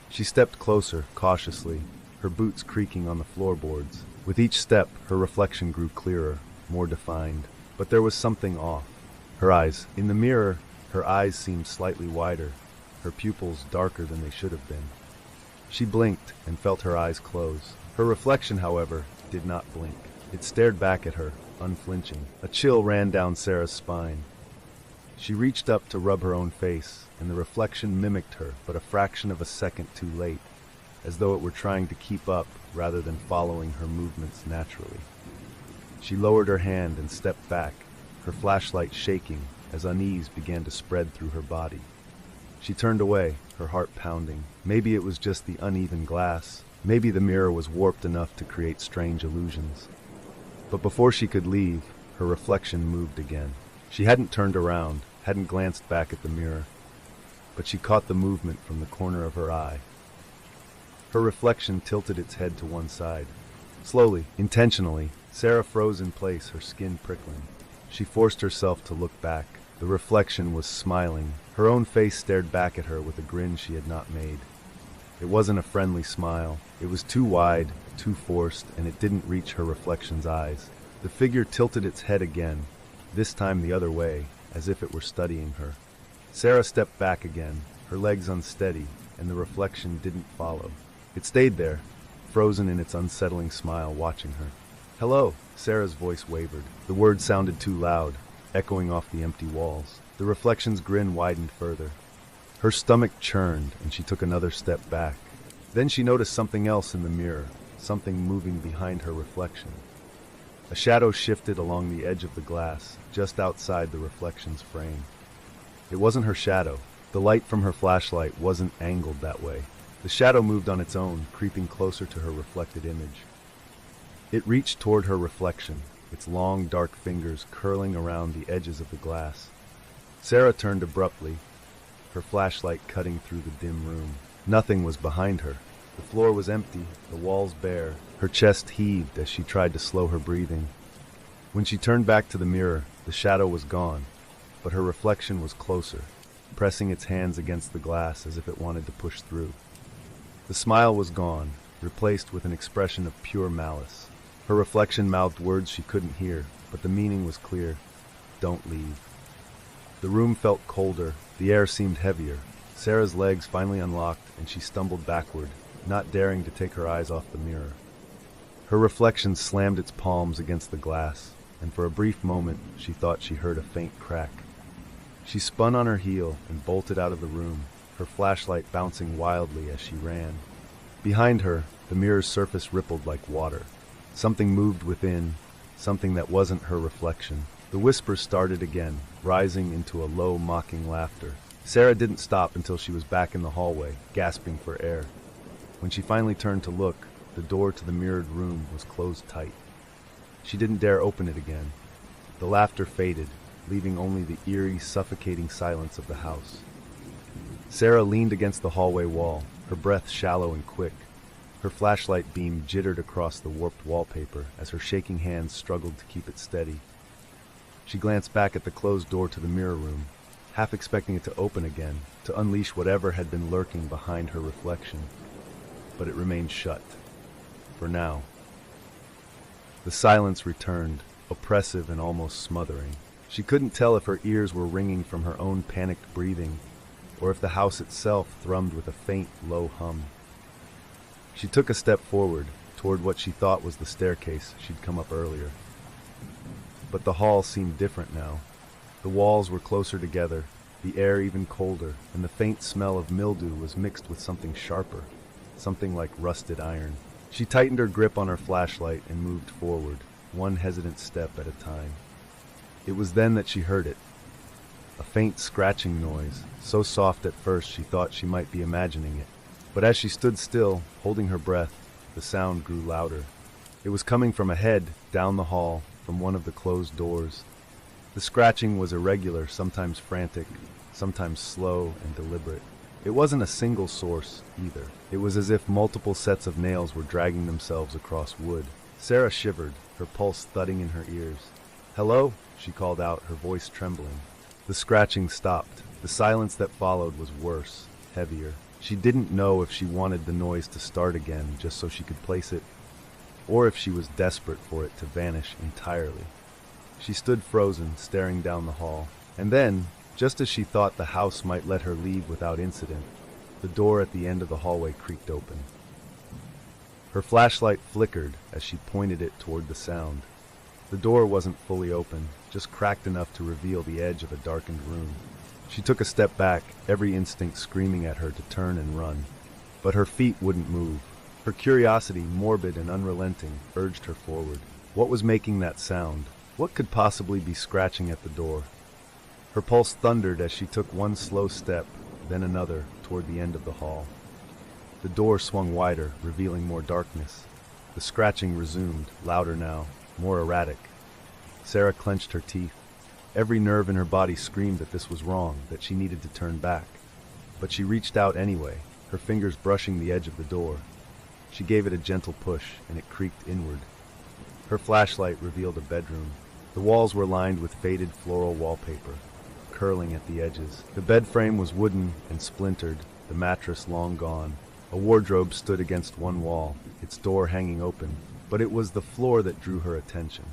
She stepped closer, cautiously, her boots creaking on the floorboards. With each step, her reflection grew clearer, more defined. But there was something off. Her eyes. In the mirror, her eyes seemed slightly wider, her pupils darker than they should have been. She blinked and felt her eyes close. Her reflection, however, did not blink. It stared back at her, unflinching. A chill ran down Sarah's spine. She reached up to rub her own face, and the reflection mimicked her, but a fraction of a second too late, as though it were trying to keep up rather than following her movements naturally. She lowered her hand and stepped back, her flashlight shaking as unease began to spread through her body. She turned away, her heart pounding. Maybe it was just the uneven glass. Maybe the mirror was warped enough to create strange illusions. But before she could leave, her reflection moved again. She hadn't turned around, hadn't glanced back at the mirror, but she caught the movement from the corner of her eye. Her reflection tilted its head to one side. Slowly, intentionally, Sarah froze in place, her skin prickling. She forced herself to look back. The reflection was smiling. Her own face stared back at her with a grin she had not made. It wasn't a friendly smile. It was too wide, too forced, and it didn't reach her reflection's eyes. The figure tilted its head again, this time the other way, as if it were studying her. Sarah stepped back again, her legs unsteady, and the reflection didn't follow. It stayed there, frozen in its unsettling smile, watching her. "Hello," Sarah's voice wavered. The words sounded too loud, echoing off the empty walls. The reflection's grin widened further. Her stomach churned, and she took another step back. Then she noticed something else in the mirror, something moving behind her reflection. A shadow shifted along the edge of the glass, just outside the reflection's frame. It wasn't her shadow. The light from her flashlight wasn't angled that way. The shadow moved on its own, creeping closer to her reflected image. It reached toward her reflection, its long, dark fingers curling around the edges of the glass. Sarah turned abruptly, her flashlight cutting through the dim room. Nothing was behind her. The floor was empty, the walls bare. Her chest heaved as she tried to slow her breathing. When she turned back to the mirror, the shadow was gone, but her reflection was closer, pressing its hands against the glass as if it wanted to push through. The smile was gone, replaced with an expression of pure malice. Her reflection mouthed words she couldn't hear, but the meaning was clear. Don't leave. The room felt colder, the air seemed heavier. Sarah's legs finally unlocked, and she stumbled backward, not daring to take her eyes off the mirror. Her reflection slammed its palms against the glass, and for a brief moment she thought she heard a faint crack. She spun on her heel and bolted out of the room, her flashlight bouncing wildly as she ran. Behind her, the mirror's surface rippled like water. Something moved within, something that wasn't her reflection. The whispers started again, rising into a low, mocking laughter. Sarah didn't stop until she was back in the hallway, gasping for air. When she finally turned to look, the door to the mirrored room was closed tight. She didn't dare open it again. The laughter faded, leaving only the eerie, suffocating silence of the house. Sarah leaned against the hallway wall, her breath shallow and quick. Her flashlight beam jittered across the warped wallpaper as her shaking hands struggled to keep it steady. She glanced back at the closed door to the mirror room, half expecting it to open again, to unleash whatever had been lurking behind her reflection. But it remained shut. For now. The silence returned, oppressive and almost smothering. She couldn't tell if her ears were ringing from her own panicked breathing, or if the house itself thrummed with a faint, low hum. She took a step forward, toward what she thought was the staircase she'd come up earlier. But the hall seemed different now. The walls were closer together, the air even colder, and the faint smell of mildew was mixed with something sharper, something like rusted iron. She tightened her grip on her flashlight and moved forward, one hesitant step at a time. It was then that she heard it. A faint scratching noise, so soft at first she thought she might be imagining it. But as she stood still, holding her breath, the sound grew louder. It was coming from ahead, down the hall, from one of the closed doors. The scratching was irregular, sometimes frantic, sometimes slow and deliberate. It wasn't a single source, either. It was as if multiple sets of nails were dragging themselves across wood. Sarah shivered, her pulse thudding in her ears. "Hello?" she called out, her voice trembling. The scratching stopped. The silence that followed was worse, heavier. She didn't know if she wanted the noise to start again just so she could place it, or if she was desperate for it to vanish entirely. She stood frozen, staring down the hall. And then, just as she thought the house might let her leave without incident, the door at the end of the hallway creaked open. Her flashlight flickered as she pointed it toward the sound. The door wasn't fully open, just cracked enough to reveal the edge of a darkened room. She took a step back, every instinct screaming at her to turn and run. But her feet wouldn't move. Her curiosity, morbid and unrelenting, urged her forward. What was making that sound? What could possibly be scratching at the door? Her pulse thundered as she took one slow step, then another, toward the end of the hall. The door swung wider, revealing more darkness. The scratching resumed, louder now, more erratic. Sarah clenched her teeth. Every nerve in her body screamed that this was wrong, that she needed to turn back. But she reached out anyway, her fingers brushing the edge of the door. She gave it a gentle push, and it creaked inward. Her flashlight revealed a bedroom. The walls were lined with faded floral wallpaper, curling at the edges. The bed frame was wooden and splintered, the mattress long gone. A wardrobe stood against one wall, its door hanging open, but it was the floor that drew her attention.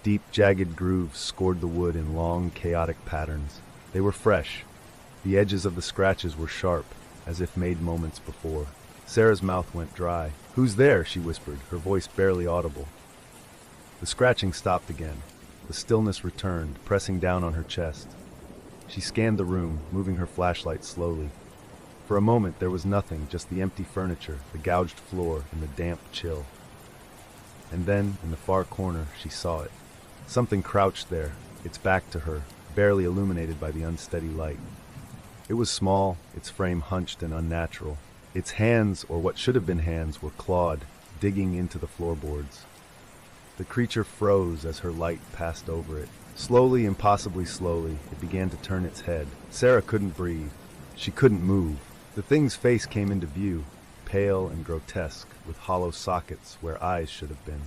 Deep, jagged grooves scored the wood in long, chaotic patterns. They were fresh. The edges of the scratches were sharp, as if made moments before. Sarah's mouth went dry. "Who's there?" she whispered, her voice barely audible. The scratching stopped again. The stillness returned, pressing down on her chest. She scanned the room, moving her flashlight slowly. For a moment there was nothing, just the empty furniture, the gouged floor, and the damp chill. And then, in the far corner, she saw it. Something crouched there, its back to her, barely illuminated by the unsteady light. It was small, its frame hunched and unnatural. Its hands, or what should have been hands, were clawed, digging into the floorboards. The creature froze as her light passed over it. Slowly, impossibly slowly, it began to turn its head. Sarah couldn't breathe. She couldn't move. The thing's face came into view, pale and grotesque, with hollow sockets where eyes should have been.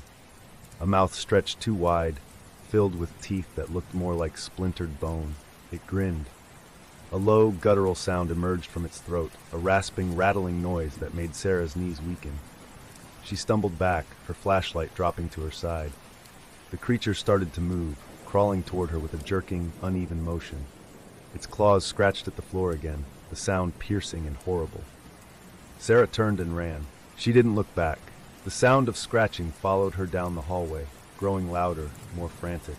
A mouth stretched too wide, filled with teeth that looked more like splintered bone. It grinned. A low, guttural sound emerged from its throat, a rasping, rattling noise that made Sarah's knees weaken. She stumbled back, her flashlight dropping to her side. The creature started to move, crawling toward her with a jerking, uneven motion. Its claws scratched at the floor again, the sound piercing and horrible. Sarah turned and ran. She didn't look back. The sound of scratching followed her down the hallway, growing louder, more frantic.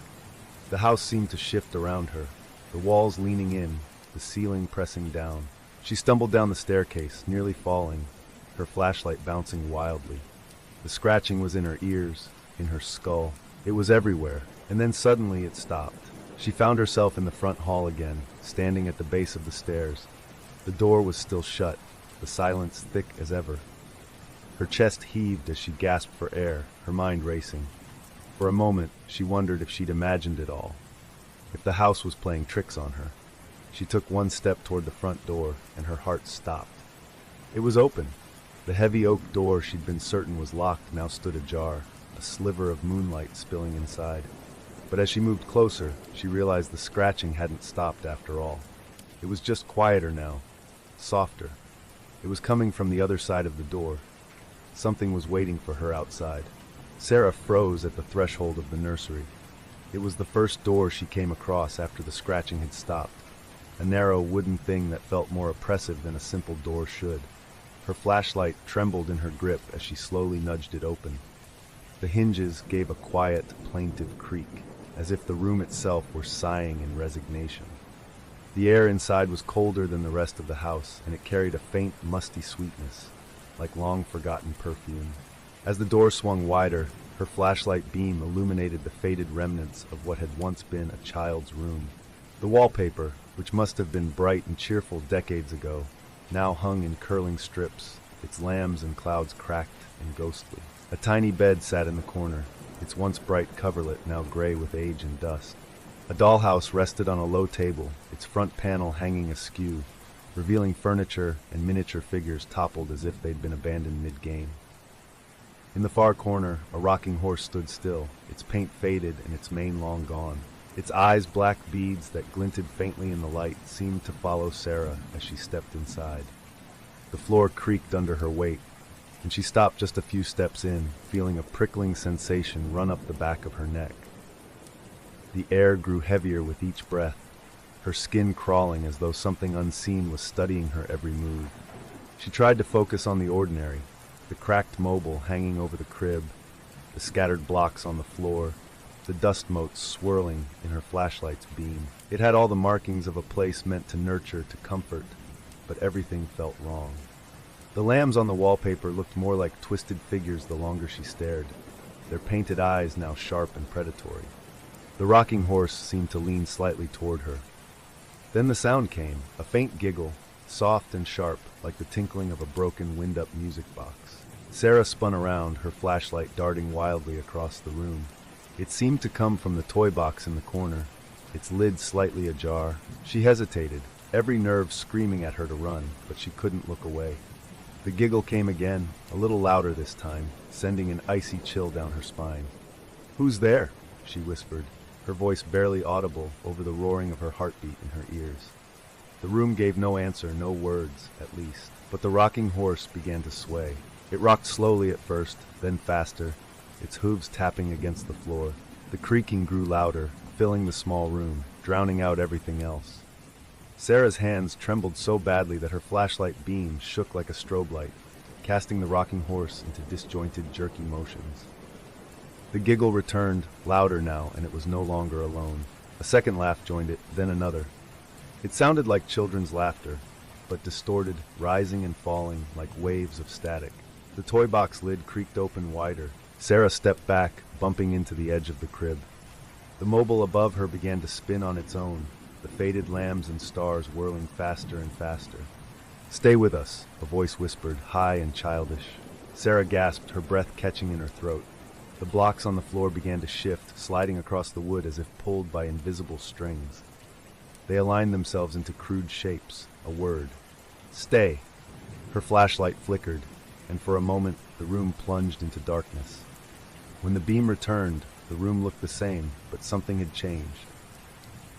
The house seemed to shift around her, the walls leaning in, the ceiling pressing down. She stumbled down the staircase, nearly falling, her flashlight bouncing wildly. The scratching was in her ears, in her skull. It was everywhere, and then suddenly it stopped. She found herself in the front hall again, standing at the base of the stairs. The door was still shut, the silence thick as ever. Her chest heaved as she gasped for air, her mind racing. For a moment, she wondered if she'd imagined it all, if the house was playing tricks on her. She took one step toward the front door, and her heart stopped. It was open. The heavy oak door she'd been certain was locked now stood ajar, a sliver of moonlight spilling inside. But as she moved closer, she realized the scratching hadn't stopped after all. It was just quieter now, softer. It was coming from the other side of the door. Something was waiting for her outside. Sarah froze at the threshold of the nursery. It was the first door she came across after the scratching had stopped, a narrow wooden thing that felt more oppressive than a simple door should. Her flashlight trembled in her grip as she slowly nudged it open. The hinges gave a quiet, plaintive creak, as if the room itself were sighing in resignation. The air inside was colder than the rest of the house, and it carried a faint, musty sweetness, like long-forgotten perfume. As the door swung wider, her flashlight beam illuminated the faded remnants of what had once been a child's room. The wallpaper, which must have been bright and cheerful decades ago, now hung in curling strips, its lambs and clouds cracked and ghostly. A tiny bed sat in the corner, its once bright coverlet now gray with age and dust. A dollhouse rested on a low table, its front panel hanging askew, revealing furniture and miniature figures toppled as if they'd been abandoned mid-game. In the far corner, a rocking horse stood still, its paint faded and its mane long gone. Its eyes, black beads that glinted faintly in the light, seemed to follow Sarah as she stepped inside. The floor creaked under her weight, and she stopped just a few steps in, feeling a prickling sensation run up the back of her neck. The air grew heavier with each breath, her skin crawling as though something unseen was studying her every move. She tried to focus on the ordinary, the cracked mobile hanging over the crib, the scattered blocks on the floor, the dust motes swirling in her flashlight's beam. It had all the markings of a place meant to nurture, to comfort, but everything felt wrong. The lambs on the wallpaper looked more like twisted figures the longer she stared, their painted eyes now sharp and predatory. The rocking horse seemed to lean slightly toward her. Then the sound came, a faint giggle, soft and sharp, like the tinkling of a broken wind-up music box. Sarah spun around, her flashlight darting wildly across the room. It seemed to come from the toy box in the corner, its lid slightly ajar. She hesitated, every nerve screaming at her to run, but she couldn't look away. The giggle came again, a little louder this time, sending an icy chill down her spine. "Who's there?" she whispered, her voice barely audible over the roaring of her heartbeat in her ears. The room gave no answer, no words, at least. But the rocking horse began to sway. It rocked slowly at first, then faster, its hooves tapping against the floor. The creaking grew louder, filling the small room, drowning out everything else. Sarah's hands trembled so badly that her flashlight beam shook like a strobe light, casting the rocking horse into disjointed, jerky motions. The giggle returned, louder now, and it was no longer alone. A second laugh joined it, then another. It sounded like children's laughter, but distorted, rising and falling like waves of static. The toy box lid creaked open wider. Sarah stepped back, bumping into the edge of the crib. The mobile above her began to spin on its own, the faded lambs and stars whirling faster and faster. "Stay with us," a voice whispered, high and childish. Sarah gasped, her breath catching in her throat. The blocks on the floor began to shift, sliding across the wood as if pulled by invisible strings. They aligned themselves into crude shapes, a word. "Stay." Her flashlight flickered, and for a moment the room plunged into darkness. When the beam returned, the room looked the same, but something had changed.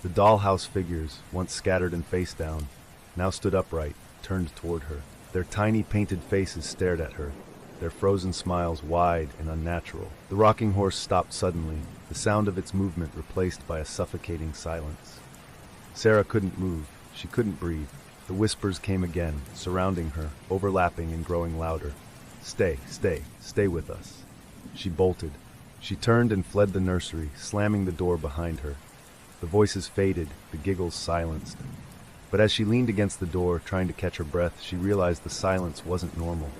The dollhouse figures, once scattered and face down, now stood upright, turned toward her. Their tiny painted faces stared at her, their frozen smiles wide and unnatural. The rocking horse stopped suddenly, the sound of its movement replaced by a suffocating silence. Sarah couldn't move, she couldn't breathe. The whispers came again, surrounding her, overlapping and growing louder. "Stay, stay, stay with us." She bolted. She turned and fled the nursery, slamming the door behind her. The voices faded, the giggles silenced. But as she leaned against the door, trying to catch her breath, she realized the silence wasn't normal.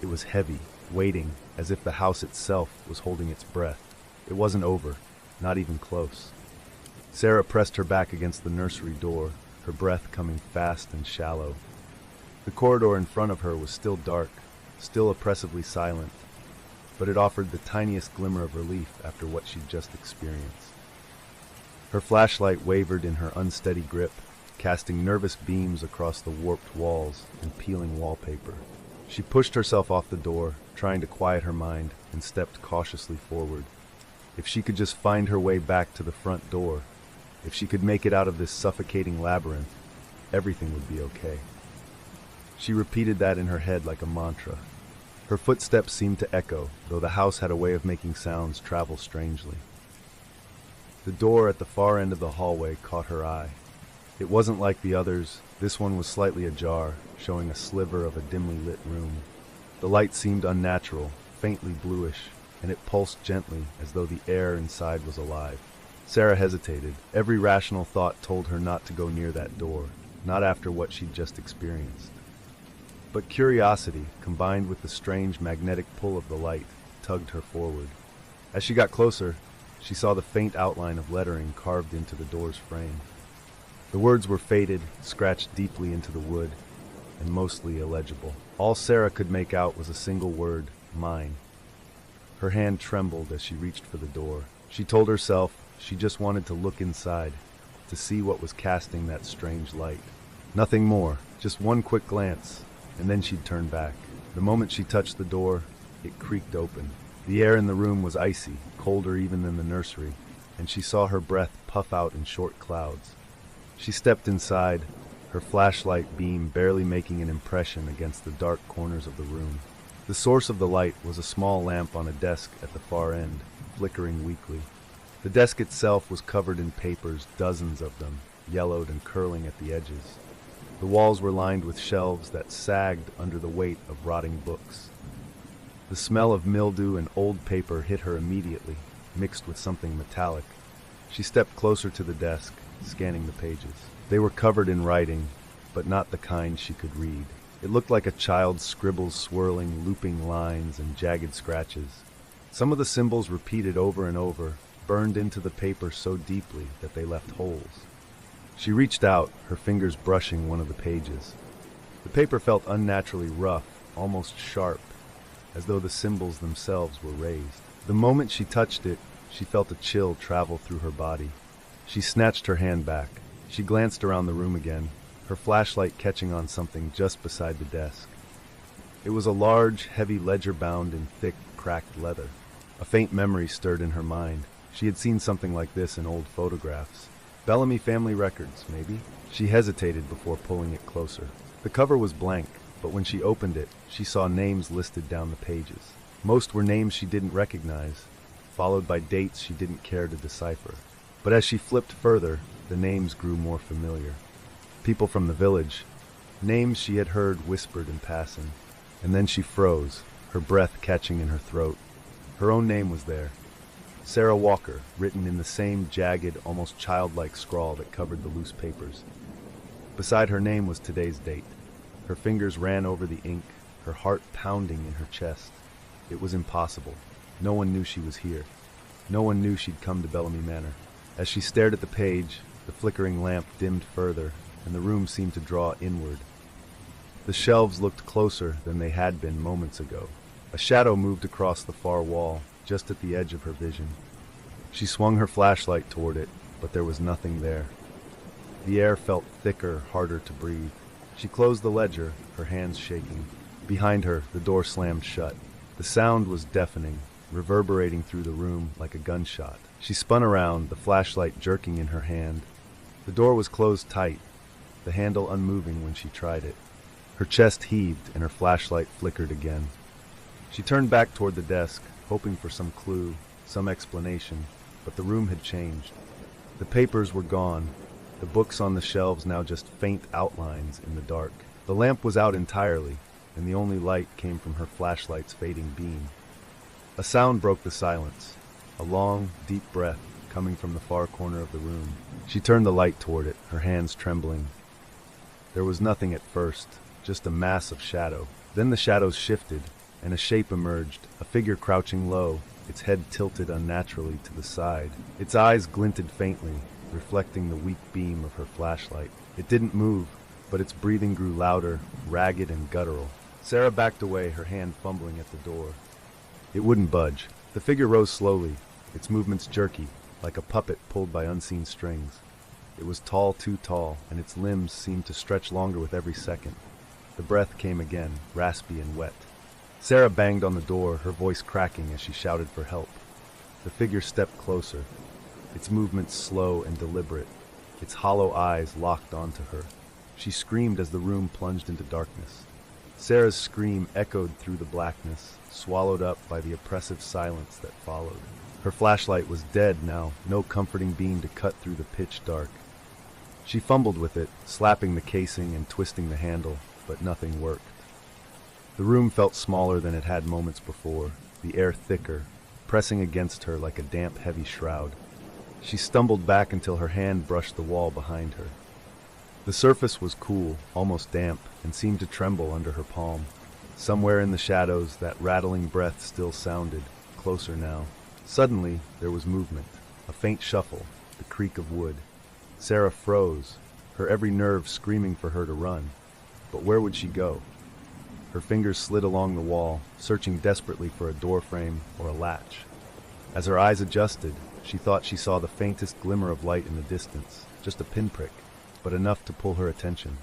It was heavy, waiting, as if the house itself was holding its breath. It wasn't over, not even close. Sarah pressed her back against the nursery door, her breath coming fast and shallow. The corridor in front of her was still dark, still oppressively silent, but it offered the tiniest glimmer of relief after what she'd just experienced. Her flashlight wavered in her unsteady grip, casting nervous beams across the warped walls and peeling wallpaper. She pushed herself off the door, trying to quiet her mind, and stepped cautiously forward. If she could just find her way back to the front door, if she could make it out of this suffocating labyrinth, everything would be okay. She repeated that in her head like a mantra. Her footsteps seemed to echo, though the house had a way of making sounds travel strangely. The door at the far end of the hallway caught her eye. It wasn't like the others. This one was slightly ajar, showing a sliver of a dimly lit room. The light seemed unnatural, faintly bluish, and it pulsed gently as though the air inside was alive. Sarah hesitated. Every rational thought told her not to go near that door, not after what she'd just experienced. But curiosity, combined with the strange magnetic pull of the light, tugged her forward. As she got closer, she saw the faint outline of lettering carved into the door's frame. The words were faded, scratched deeply into the wood, and mostly illegible. All Sarah could make out was a single word, mine. Her hand trembled as she reached for the door. She told herself she just wanted to look inside, to see what was casting that strange light. Nothing more, just one quick glance, and then she'd turn back. The moment she touched the door, it creaked open. The air in the room was icy, colder even than the nursery, and she saw her breath puff out in short clouds. She stepped inside, her flashlight beam barely making an impression against the dark corners of the room. The source of the light was a small lamp on a desk at the far end, flickering weakly. The desk itself was covered in papers, dozens of them, yellowed and curling at the edges. The walls were lined with shelves that sagged under the weight of rotting books. The smell of mildew and old paper hit her immediately, mixed with something metallic. She stepped closer to the desk, scanning the pages. They were covered in writing, but not the kind she could read. It looked like a child's scribbles, swirling, looping lines and jagged scratches. Some of the symbols repeated over and over, burned into the paper so deeply that they left holes. She reached out, her fingers brushing one of the pages. The paper felt unnaturally rough, almost sharp, as though the symbols themselves were raised. The moment she touched it, she felt a chill travel through her body. She snatched her hand back. She glanced around the room again, her flashlight catching on something just beside the desk. It was a large, heavy ledger bound in thick, cracked leather. A faint memory stirred in her mind. She had seen something like this in old photographs. Bellamy family records, maybe? She hesitated before pulling it closer. The cover was blank, but when she opened it, she saw names listed down the pages. Most were names she didn't recognize, followed by dates she didn't care to decipher. But as she flipped further, the names grew more familiar. People from the village, names she had heard whispered in passing. And then she froze, her breath catching in her throat. Her own name was there. Sarah Walker, written in the same jagged, almost childlike scrawl that covered the loose papers. Beside her name was today's date. Her fingers ran over the ink, her heart pounding in her chest. It was impossible. No one knew she was here. No one knew she'd come to Bellamy Manor. As she stared at the page, the flickering lamp dimmed further, and the room seemed to draw inward. The shelves looked closer than they had been moments ago. A shadow moved across the far wall, just at the edge of her vision. She swung her flashlight toward it, but there was nothing there. The air felt thicker, harder to breathe. She closed the ledger, her hands shaking. Behind her, the door slammed shut. The sound was deafening, reverberating through the room like a gunshot. She spun around, the flashlight jerking in her hand. The door was closed tight, the handle unmoving when she tried it. Her chest heaved and her flashlight flickered again. She turned back toward the desk, hoping for some clue, some explanation, but the room had changed. The papers were gone, the books on the shelves now just faint outlines in the dark. The lamp was out entirely, and the only light came from her flashlight's fading beam. A sound broke the silence, a long, deep breath coming from the far corner of the room. She turned the light toward it, her hands trembling. There was nothing at first, just a mass of shadow. Then the shadows shifted, and a shape emerged, a figure crouching low, its head tilted unnaturally to the side. Its eyes glinted faintly, reflecting the weak beam of her flashlight. It didn't move, but its breathing grew louder, ragged and guttural. Sarah backed away, her hand fumbling at the door. It wouldn't budge. The figure rose slowly, its movements jerky, like a puppet pulled by unseen strings. It was tall, too tall, and its limbs seemed to stretch longer with every second. The breath came again, raspy and wet. Sarah banged on the door, her voice cracking as she shouted for help. The figure stepped closer, its movements slow and deliberate, its hollow eyes locked onto her. She screamed as the room plunged into darkness. Sarah's scream echoed through the blackness, swallowed up by the oppressive silence that followed. Her flashlight was dead now, no comforting beam to cut through the pitch dark. She fumbled with it, slapping the casing and twisting the handle, but nothing worked. The room felt smaller than it had moments before, the air thicker, pressing against her like a damp, heavy shroud. She stumbled back until her hand brushed the wall behind her. The surface was cool, almost damp, and seemed to tremble under her palm. Somewhere in the shadows, that rattling breath still sounded, closer now. Suddenly, there was movement, a faint shuffle, the creak of wood. Sarah froze, her every nerve screaming for her to run. But where would she go? Her fingers slid along the wall, searching desperately for a doorframe or a latch. As her eyes adjusted, she thought she saw the faintest glimmer of light in the distance, just a pinprick, but enough to pull her attention.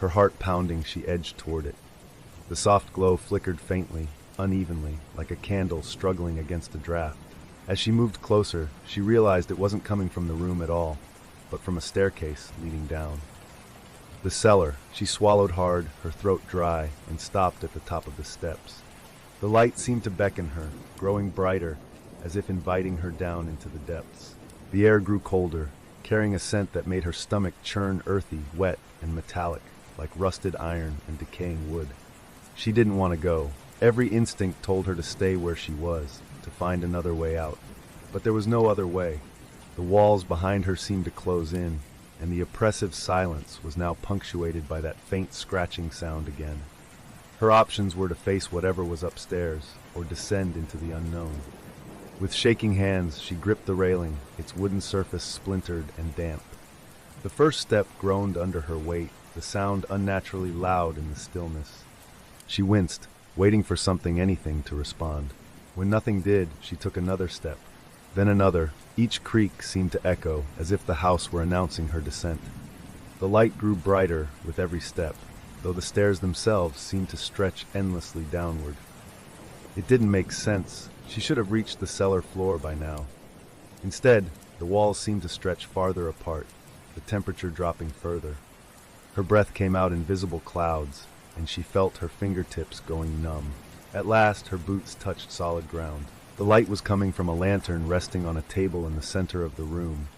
Her heart pounding, she edged toward it. The soft glow flickered faintly, unevenly, like a candle struggling against a draft. As she moved closer, she realized it wasn't coming from the room at all, but from a staircase leading down. The cellar. She swallowed hard, her throat dry, and stopped at the top of the steps. The light seemed to beckon her, growing brighter as if inviting her down into the depths. The air grew colder, carrying a scent that made her stomach churn, earthy, wet, and metallic, like rusted iron and decaying wood. She didn't want to go. Every instinct told her to stay where she was, to find another way out. But there was no other way. The walls behind her seemed to close in, and the oppressive silence was now punctuated by that faint scratching sound again. Her options were to face whatever was upstairs, or descend into the unknown. With shaking hands, she gripped the railing, its wooden surface splintered and damp. The first step groaned under her weight, the sound unnaturally loud in the stillness. She winced, waiting for something, anything, to respond. When nothing did, she took another step, then another. Each creak seemed to echo, as if the house were announcing her descent. The light grew brighter with every step, though the stairs themselves seemed to stretch endlessly downward. It didn't make sense. She should have reached the cellar floor by now. Instead, the walls seemed to stretch farther apart, the temperature dropping further. Her breath came out in visible clouds, and she felt her fingertips going numb. At last, her boots touched solid ground. The light was coming from a lantern resting on a table in the center of the room,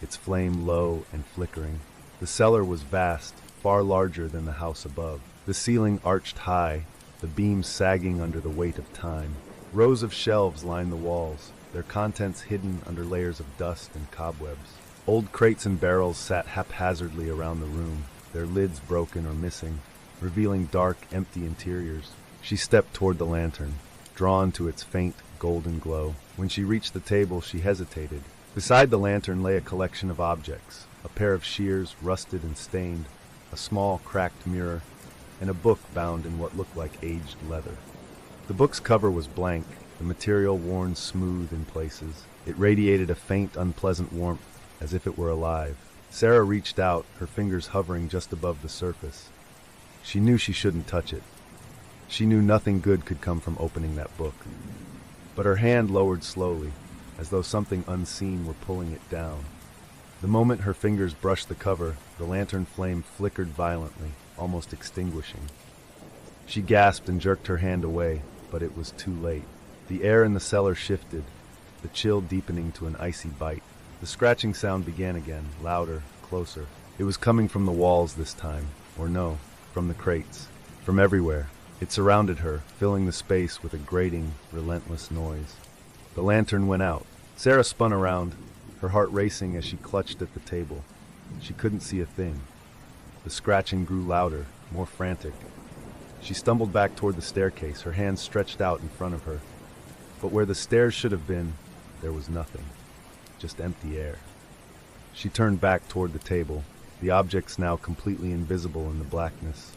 its flame low and flickering. The cellar was vast, far larger than the house above. The ceiling arched high, the beams sagging under the weight of time. Rows of shelves lined the walls, their contents hidden under layers of dust and cobwebs. Old crates and barrels sat haphazardly around the room, their lids broken or missing, revealing dark, empty interiors. She stepped toward the lantern, drawn to its faint, golden glow. When she reached the table, she hesitated. Beside the lantern lay a collection of objects, a pair of shears, rusted and stained, a small, cracked mirror, and a book bound in what looked like aged leather. The book's cover was blank, the material worn smooth in places. It radiated a faint, unpleasant warmth, as if it were alive. Sarah reached out, her fingers hovering just above the surface. She knew she shouldn't touch it. She knew nothing good could come from opening that book. But her hand lowered slowly, as though something unseen were pulling it down. The moment her fingers brushed the cover, the lantern flame flickered violently, almost extinguishing. She gasped and jerked her hand away, but it was too late. The air in the cellar shifted, the chill deepening to an icy bite. The scratching sound began again, louder, closer. It was coming from the walls this time, or no, from the crates, from everywhere. It surrounded her, filling the space with a grating, relentless noise. The lantern went out. Sarah spun around, her heart racing as she clutched at the table. She couldn't see a thing. The scratching grew louder, more frantic. She stumbled back toward the staircase, her hands stretched out in front of her. But where the stairs should have been, there was nothing. Just empty air. She turned back toward the table, the objects now completely invisible in the blackness.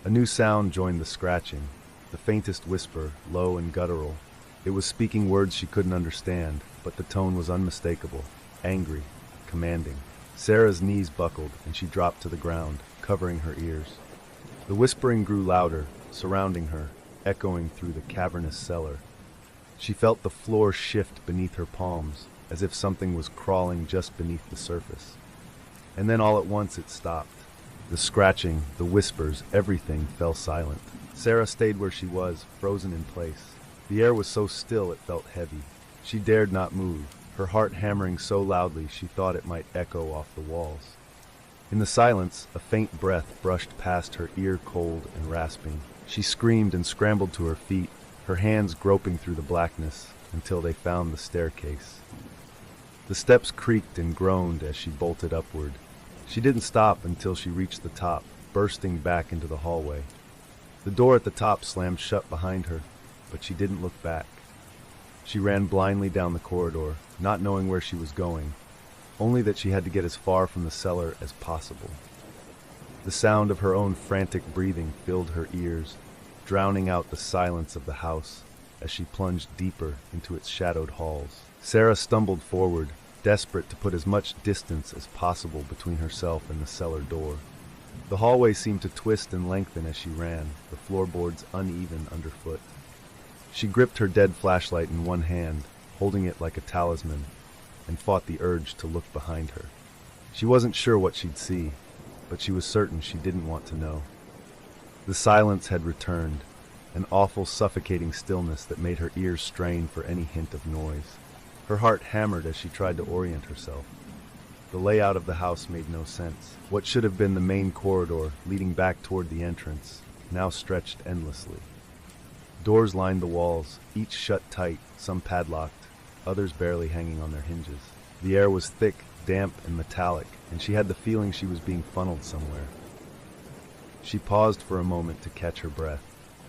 A new sound joined the scratching, the faintest whisper, low and guttural. It was speaking words she couldn't understand, but the tone was unmistakable, angry, commanding. Sarah's knees buckled, and she dropped to the ground, covering her ears. The whispering grew louder, surrounding her, echoing through the cavernous cellar. She felt the floor shift beneath her palms, as if something was crawling just beneath the surface. And then all at once it stopped. The scratching, the whispers, everything fell silent. Sarah stayed where she was, frozen in place. The air was so still it felt heavy. She dared not move, her heart hammering so loudly she thought it might echo off the walls. In the silence, a faint breath brushed past her ear, cold and rasping. She screamed and scrambled to her feet, her hands groping through the blackness until they found the staircase. The steps creaked and groaned as she bolted upward. She didn't stop until she reached the top, bursting back into the hallway. The door at the top slammed shut behind her, but she didn't look back. She ran blindly down the corridor, not knowing where she was going, only that she had to get as far from the cellar as possible. The sound of her own frantic breathing filled her ears, drowning out the silence of the house as she plunged deeper into its shadowed halls. Sarah stumbled forward, desperate to put as much distance as possible between herself and the cellar door. The hallway seemed to twist and lengthen as she ran, the floorboards uneven underfoot. She gripped her dead flashlight in one hand, holding it like a talisman, and fought the urge to look behind her. She wasn't sure what she'd see, but she was certain she didn't want to know. The silence had returned, an awful, suffocating stillness that made her ears strain for any hint of noise. Her heart hammered as she tried to orient herself. The layout of the house made no sense. What should have been the main corridor leading back toward the entrance now stretched endlessly. Doors lined the walls, each shut tight, some padlocked, others barely hanging on their hinges. The air was thick, damp, and metallic, and she had the feeling she was being funneled somewhere. She paused for a moment to catch her breath.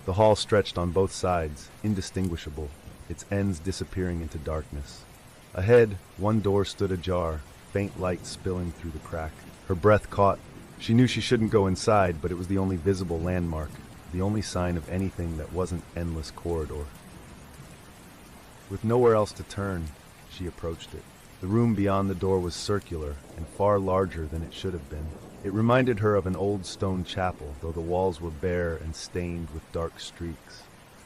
The hall stretched on both sides, indistinguishable, its ends disappearing into darkness. Ahead, one door stood ajar, faint light spilling through the crack. Her breath caught. She knew she shouldn't go inside, but it was the only visible landmark, the only sign of anything that wasn't endless corridor. With nowhere else to turn, she approached it. The room beyond the door was circular and far larger than it should have been. It reminded her of an old stone chapel, though the walls were bare and stained with dark streaks.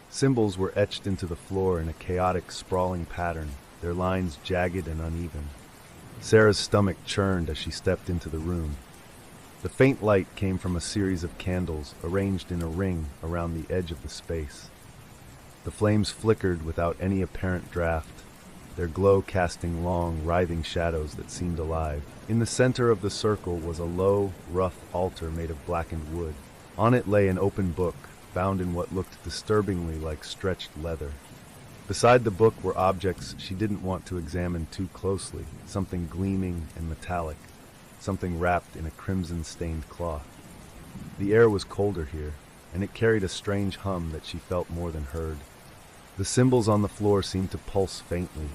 Symbols were etched into the floor in a chaotic, sprawling pattern, their lines jagged and uneven. Sarah's stomach churned as she stepped into the room. The faint light came from a series of candles arranged in a ring around the edge of the space. The flames flickered without any apparent draft, their glow casting long, writhing shadows that seemed alive. In the center of the circle was a low, rough altar made of blackened wood. On it lay an open book, bound in what looked disturbingly like stretched leather. Beside the book were objects she didn't want to examine too closely, something gleaming and metallic, something wrapped in a crimson-stained cloth. The air was colder here, and it carried a strange hum that she felt more than heard. The symbols on the floor seemed to pulse faintly,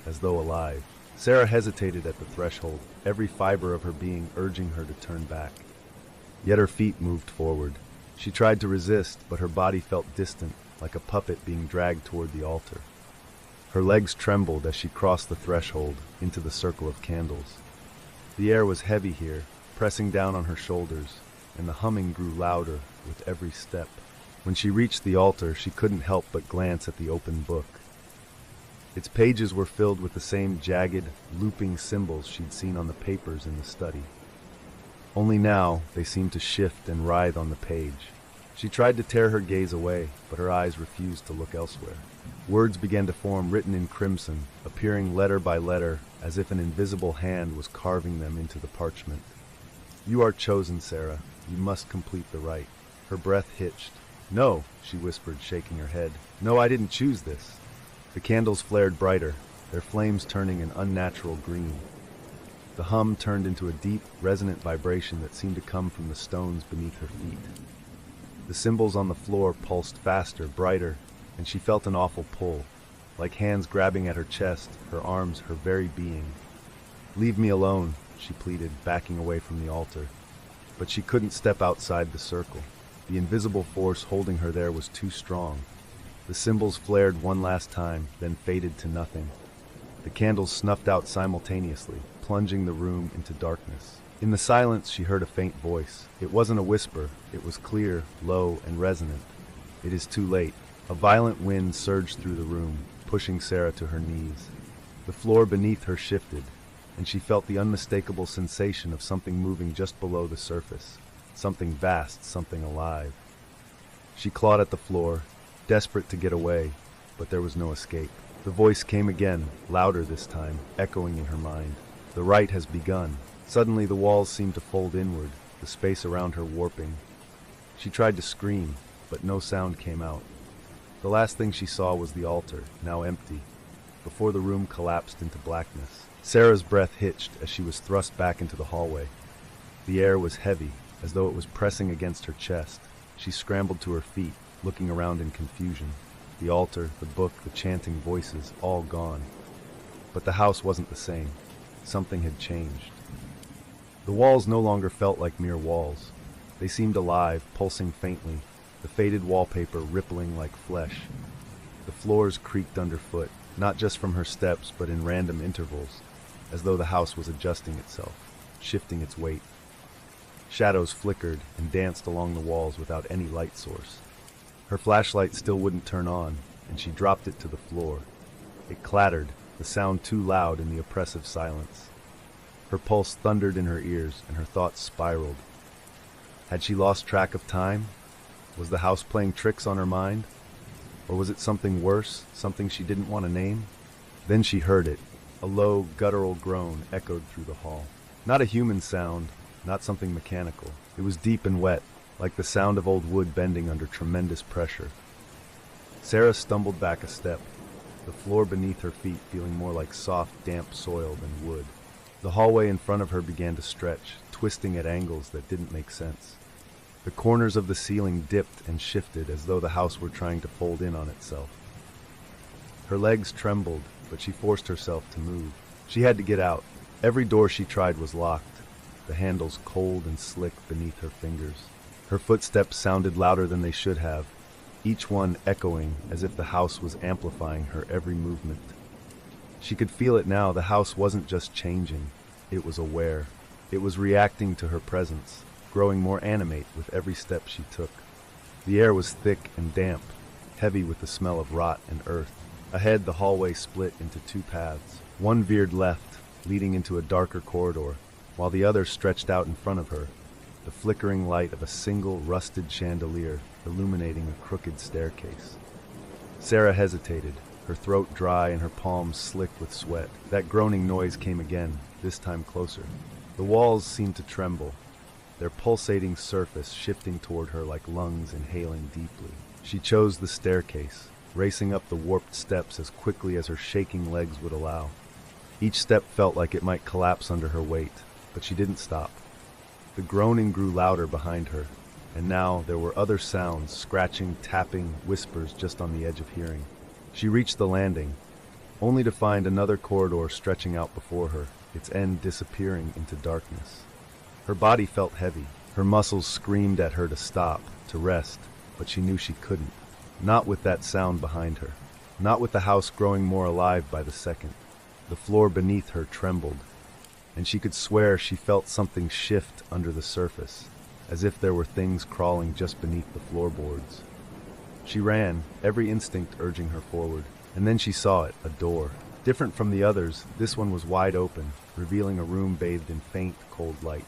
as though alive. Sarah hesitated at the threshold, every fiber of her being urging her to turn back. Yet her feet moved forward. She tried to resist, but her body felt distant, like a puppet being dragged toward the altar. Her legs trembled as she crossed the threshold into the circle of candles. The air was heavy here, pressing down on her shoulders, and the humming grew louder with every step. When she reached the altar, she couldn't help but glance at the open book. Its pages were filled with the same jagged, looping symbols she'd seen on the papers in the study. Only now, they seemed to shift and writhe on the page. She tried to tear her gaze away, but her eyes refused to look elsewhere. Words began to form, written in crimson, appearing letter by letter, as if an invisible hand was carving them into the parchment. "You are chosen, Sarah. You must complete the rite." Her breath hitched. "No," she whispered, shaking her head. "No, I didn't choose this." The candles flared brighter, their flames turning an unnatural green. The hum turned into a deep, resonant vibration that seemed to come from the stones beneath her feet. The symbols on the floor pulsed faster, brighter, and she felt an awful pull, like hands grabbing at her chest, her arms, her very being. "Leave me alone," she pleaded, backing away from the altar. But she couldn't step outside the circle. The invisible force holding her there was too strong. The symbols flared one last time, then faded to nothing. The candles snuffed out simultaneously, plunging the room into darkness. In the silence, she heard a faint voice. It wasn't a whisper. It was clear, low, and resonant. "It is too late." A violent wind surged through the room, pushing Sarah to her knees. The floor beneath her shifted, and she felt the unmistakable sensation of something moving just below the surface. Something vast, something alive. She clawed at the floor, desperate to get away, but there was no escape. The voice came again, louder this time, echoing in her mind. "The rite has begun." Suddenly the walls seemed to fold inward, the space around her warping. She tried to scream, but no sound came out. The last thing she saw was the altar, now empty, before the room collapsed into blackness. Sarah's breath hitched as she was thrust back into the hallway. The air was heavy, as though it was pressing against her chest. She scrambled to her feet, looking around in confusion. The altar, the book, the chanting voices, all gone. But the house wasn't the same. Something had changed. The walls no longer felt like mere walls. They seemed alive, pulsing faintly, the faded wallpaper rippling like flesh. The floors creaked underfoot, not just from her steps, but in random intervals, as though the house was adjusting itself, shifting its weight. Shadows flickered and danced along the walls without any light source. Her flashlight still wouldn't turn on, and she dropped it to the floor. It clattered, the sound too loud in the oppressive silence. Her pulse thundered in her ears, and her thoughts spiraled. Had she lost track of time? Was the house playing tricks on her mind? Or was it something worse, something she didn't want to name? Then she heard it. A low, guttural groan echoed through the hall. Not a human sound, not something mechanical. It was deep and wet, like the sound of old wood bending under tremendous pressure. Sarah stumbled back a step, the floor beneath her feet feeling more like soft, damp soil than wood. The hallway in front of her began to stretch, twisting at angles that didn't make sense. The corners of the ceiling dipped and shifted as though the house were trying to fold in on itself. Her legs trembled, but she forced herself to move. She had to get out. Every door she tried was locked, the handles cold and slick beneath her fingers. Her footsteps sounded louder than they should have, each one echoing as if the house was amplifying her every movement. She could feel it now. The house wasn't just changing, it was aware. It was reacting to her presence, growing more animate with every step she took. The air was thick and damp, heavy with the smell of rot and earth. Ahead, the hallway split into two paths. One veered left, leading into a darker corridor, while the other stretched out in front of her, the flickering light of a single rusted chandelier illuminating a crooked staircase. Sarah hesitated, her throat dry and her palms slick with sweat. That groaning noise came again, this time closer. The walls seemed to tremble, their pulsating surface shifting toward her like lungs inhaling deeply. She chose the staircase, racing up the warped steps as quickly as her shaking legs would allow. Each step felt like it might collapse under her weight, but she didn't stop. The groaning grew louder behind her, and now there were other sounds, scratching, tapping, whispers just on the edge of hearing. She reached the landing, only to find another corridor stretching out before her, its end disappearing into darkness. Her body felt heavy. Her muscles screamed at her to stop, to rest, but she knew she couldn't. Not with that sound behind her. Not with the house growing more alive by the second. The floor beneath her trembled, and she could swear she felt something shift under the surface, as if there were things crawling just beneath the floorboards. She ran, every instinct urging her forward, and then she saw it, a door. Different from the others, this one was wide open, revealing a room bathed in faint, cold light.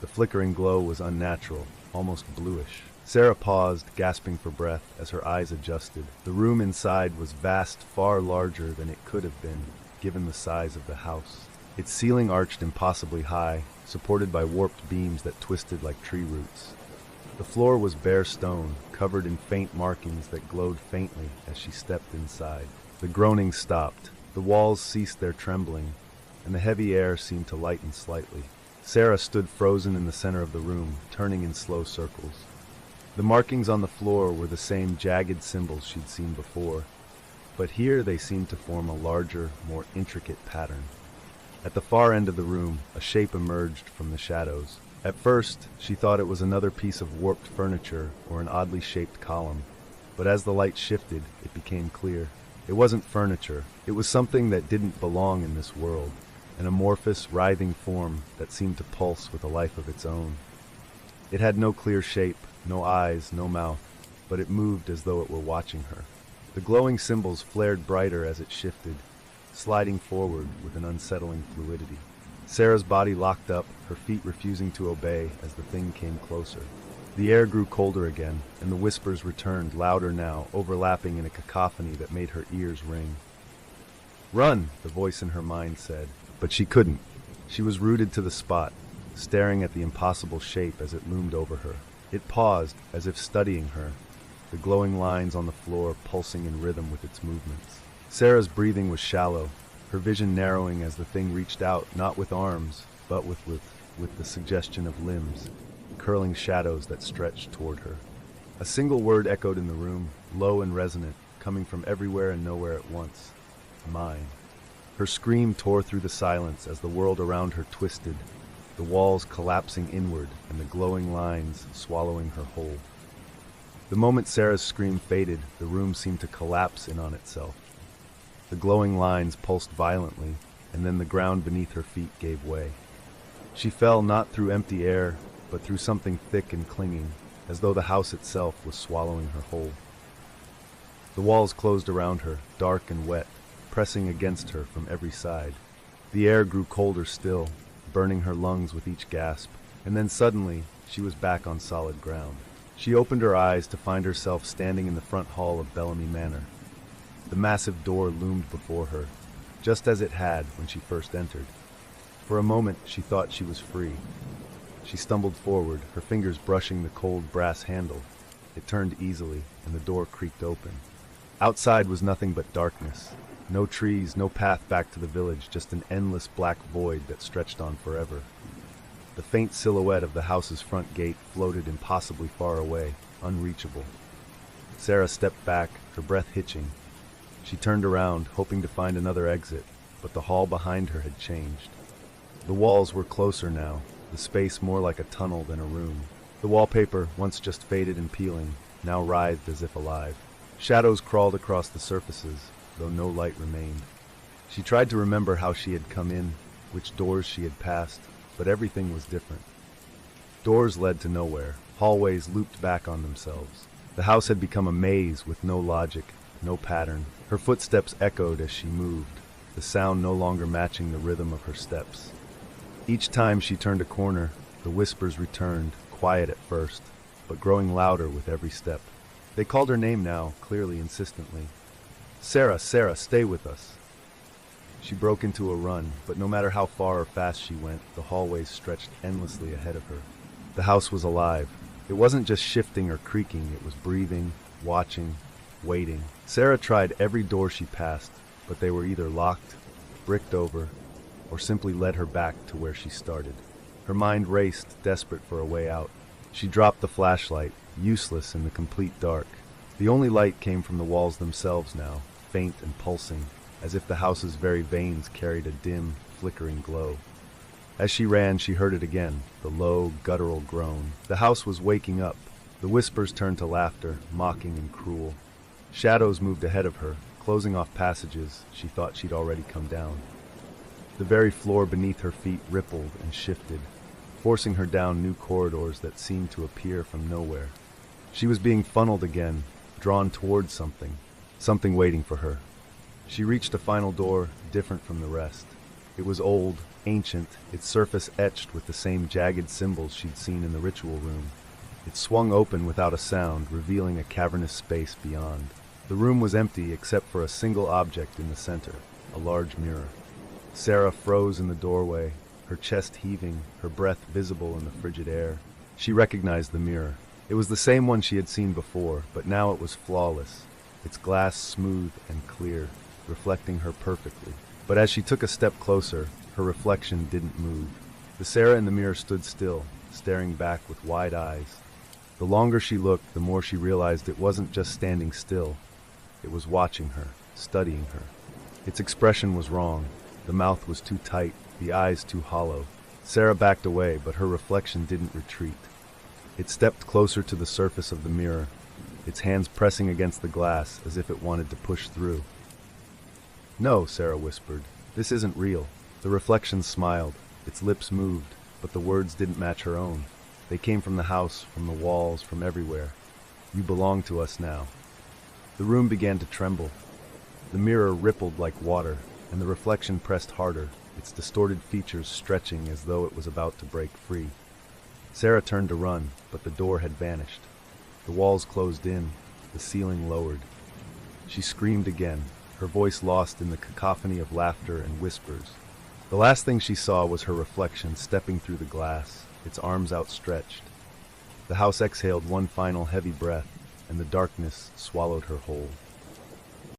The flickering glow was unnatural, almost bluish. Sarah paused, gasping for breath, as her eyes adjusted. The room inside was vast, far larger than it could have been, given the size of the house. Its ceiling arched impossibly high, supported by warped beams that twisted like tree roots. The floor was bare stone, covered in faint markings that glowed faintly as she stepped inside. The groaning stopped, the walls ceased their trembling, and the heavy air seemed to lighten slightly. Sarah stood frozen in the center of the room, turning in slow circles. The markings on the floor were the same jagged symbols she'd seen before, but here they seemed to form a larger, more intricate pattern. At the far end of the room, a shape emerged from the shadows. At first, she thought it was another piece of warped furniture or an oddly shaped column, but as the light shifted, it became clear. It wasn't furniture. It was something that didn't belong in this world, an amorphous, writhing form that seemed to pulse with a life of its own. It had no clear shape, no eyes, no mouth, but it moved as though it were watching her. The glowing symbols flared brighter as it shifted, sliding forward with an unsettling fluidity. Sarah's body locked up, her feet refusing to obey as the thing came closer. The air grew colder again, and the whispers returned, louder now, overlapping in a cacophony that made her ears ring. "Run," the voice in her mind said, but she couldn't. She was rooted to the spot, staring at the impossible shape as it loomed over her. It paused, as if studying her, the glowing lines on the floor pulsing in rhythm with its movements. Sarah's breathing was shallow, her vision narrowing as the thing reached out, not with arms, but with the suggestion of limbs, curling shadows that stretched toward her. A single word echoed in the room, low and resonant, coming from everywhere and nowhere at once. Mine. Her scream tore through the silence as the world around her twisted, the walls collapsing inward and the glowing lines swallowing her whole. The moment Sarah's scream faded, the room seemed to collapse in on itself. The glowing lines pulsed violently, and then the ground beneath her feet gave way. She fell not through empty air, but through something thick and clinging, as though the house itself was swallowing her whole. The walls closed around her, dark and wet, pressing against her from every side. The air grew colder still, burning her lungs with each gasp, and then suddenly she was back on solid ground. She opened her eyes to find herself standing in the front hall of Bellamy Manor. The massive door loomed before her, just as it had when she first entered. For a moment, she thought she was free. She stumbled forward, her fingers brushing the cold brass handle. It turned easily, and the door creaked open. Outside was nothing but darkness. No trees, no path back to the village, just an endless black void that stretched on forever. The faint silhouette of the house's front gate floated impossibly far away, unreachable. Sarah stepped back, her breath hitching. She turned around, hoping to find another exit, but the hall behind her had changed. The walls were closer now, the space more like a tunnel than a room. The wallpaper, once just faded and peeling, now writhed as if alive. Shadows crawled across the surfaces, though no light remained. She tried to remember how she had come in, which doors she had passed, but everything was different. Doors led to nowhere, hallways looped back on themselves. The house had become a maze with no logic, no pattern. Her footsteps echoed as she moved, the sound no longer matching the rhythm of her steps. Each time she turned a corner, the whispers returned, quiet at first, but growing louder with every step. They called her name now, clearly, insistently. "Sarah, Sarah, stay with us." She broke into a run, but no matter how far or fast she went, the hallways stretched endlessly ahead of her. The house was alive. It wasn't just shifting or creaking, it was breathing, watching, waiting. Sarah tried every door she passed, but they were either locked, bricked over, or simply led her back to where she started. Her mind raced, desperate for a way out. She dropped the flashlight, useless in the complete dark. The only light came from the walls themselves now, faint and pulsing, as if the house's very veins carried a dim, flickering glow. As she ran, she heard it again, the low, guttural groan. The house was waking up. The whispers turned to laughter, mocking and cruel. Shadows moved ahead of her, closing off passages she thought she'd already come down. The very floor beneath her feet rippled and shifted, forcing her down new corridors that seemed to appear from nowhere. She was being funneled again, drawn towards something waiting for her. She reached a final door, different from the rest. It was old, ancient, its surface etched with the same jagged symbols she'd seen in the ritual room. It swung open without a sound, revealing a cavernous space beyond. The room was empty except for a single object in the center, a large mirror. Sarah froze in the doorway, her chest heaving, her breath visible in the frigid air. She recognized the mirror. It was the same one she had seen before, but now it was flawless, its glass smooth and clear, reflecting her perfectly. But as she took a step closer, her reflection didn't move. The Sarah in the mirror stood still, staring back with wide eyes. The longer she looked, the more she realized it wasn't just standing still. It was watching her, studying her. Its expression was wrong. The mouth was too tight, the eyes too hollow. Sarah backed away, but her reflection didn't retreat. It stepped closer to the surface of the mirror, its hands pressing against the glass as if it wanted to push through. "No," Sarah whispered. "This isn't real." The reflection smiled. Its lips moved, but the words didn't match her own. They came from the house, from the walls, from everywhere. "You belong to us now." The room began to tremble. The mirror rippled like water, and the reflection pressed harder, its distorted features stretching as though it was about to break free. Sarah turned to run, but the door had vanished. The walls closed in, the ceiling lowered. She screamed again, her voice lost in the cacophony of laughter and whispers. The last thing she saw was her reflection stepping through the glass, its arms outstretched. The house exhaled one final heavy breath, and the darkness swallowed her whole.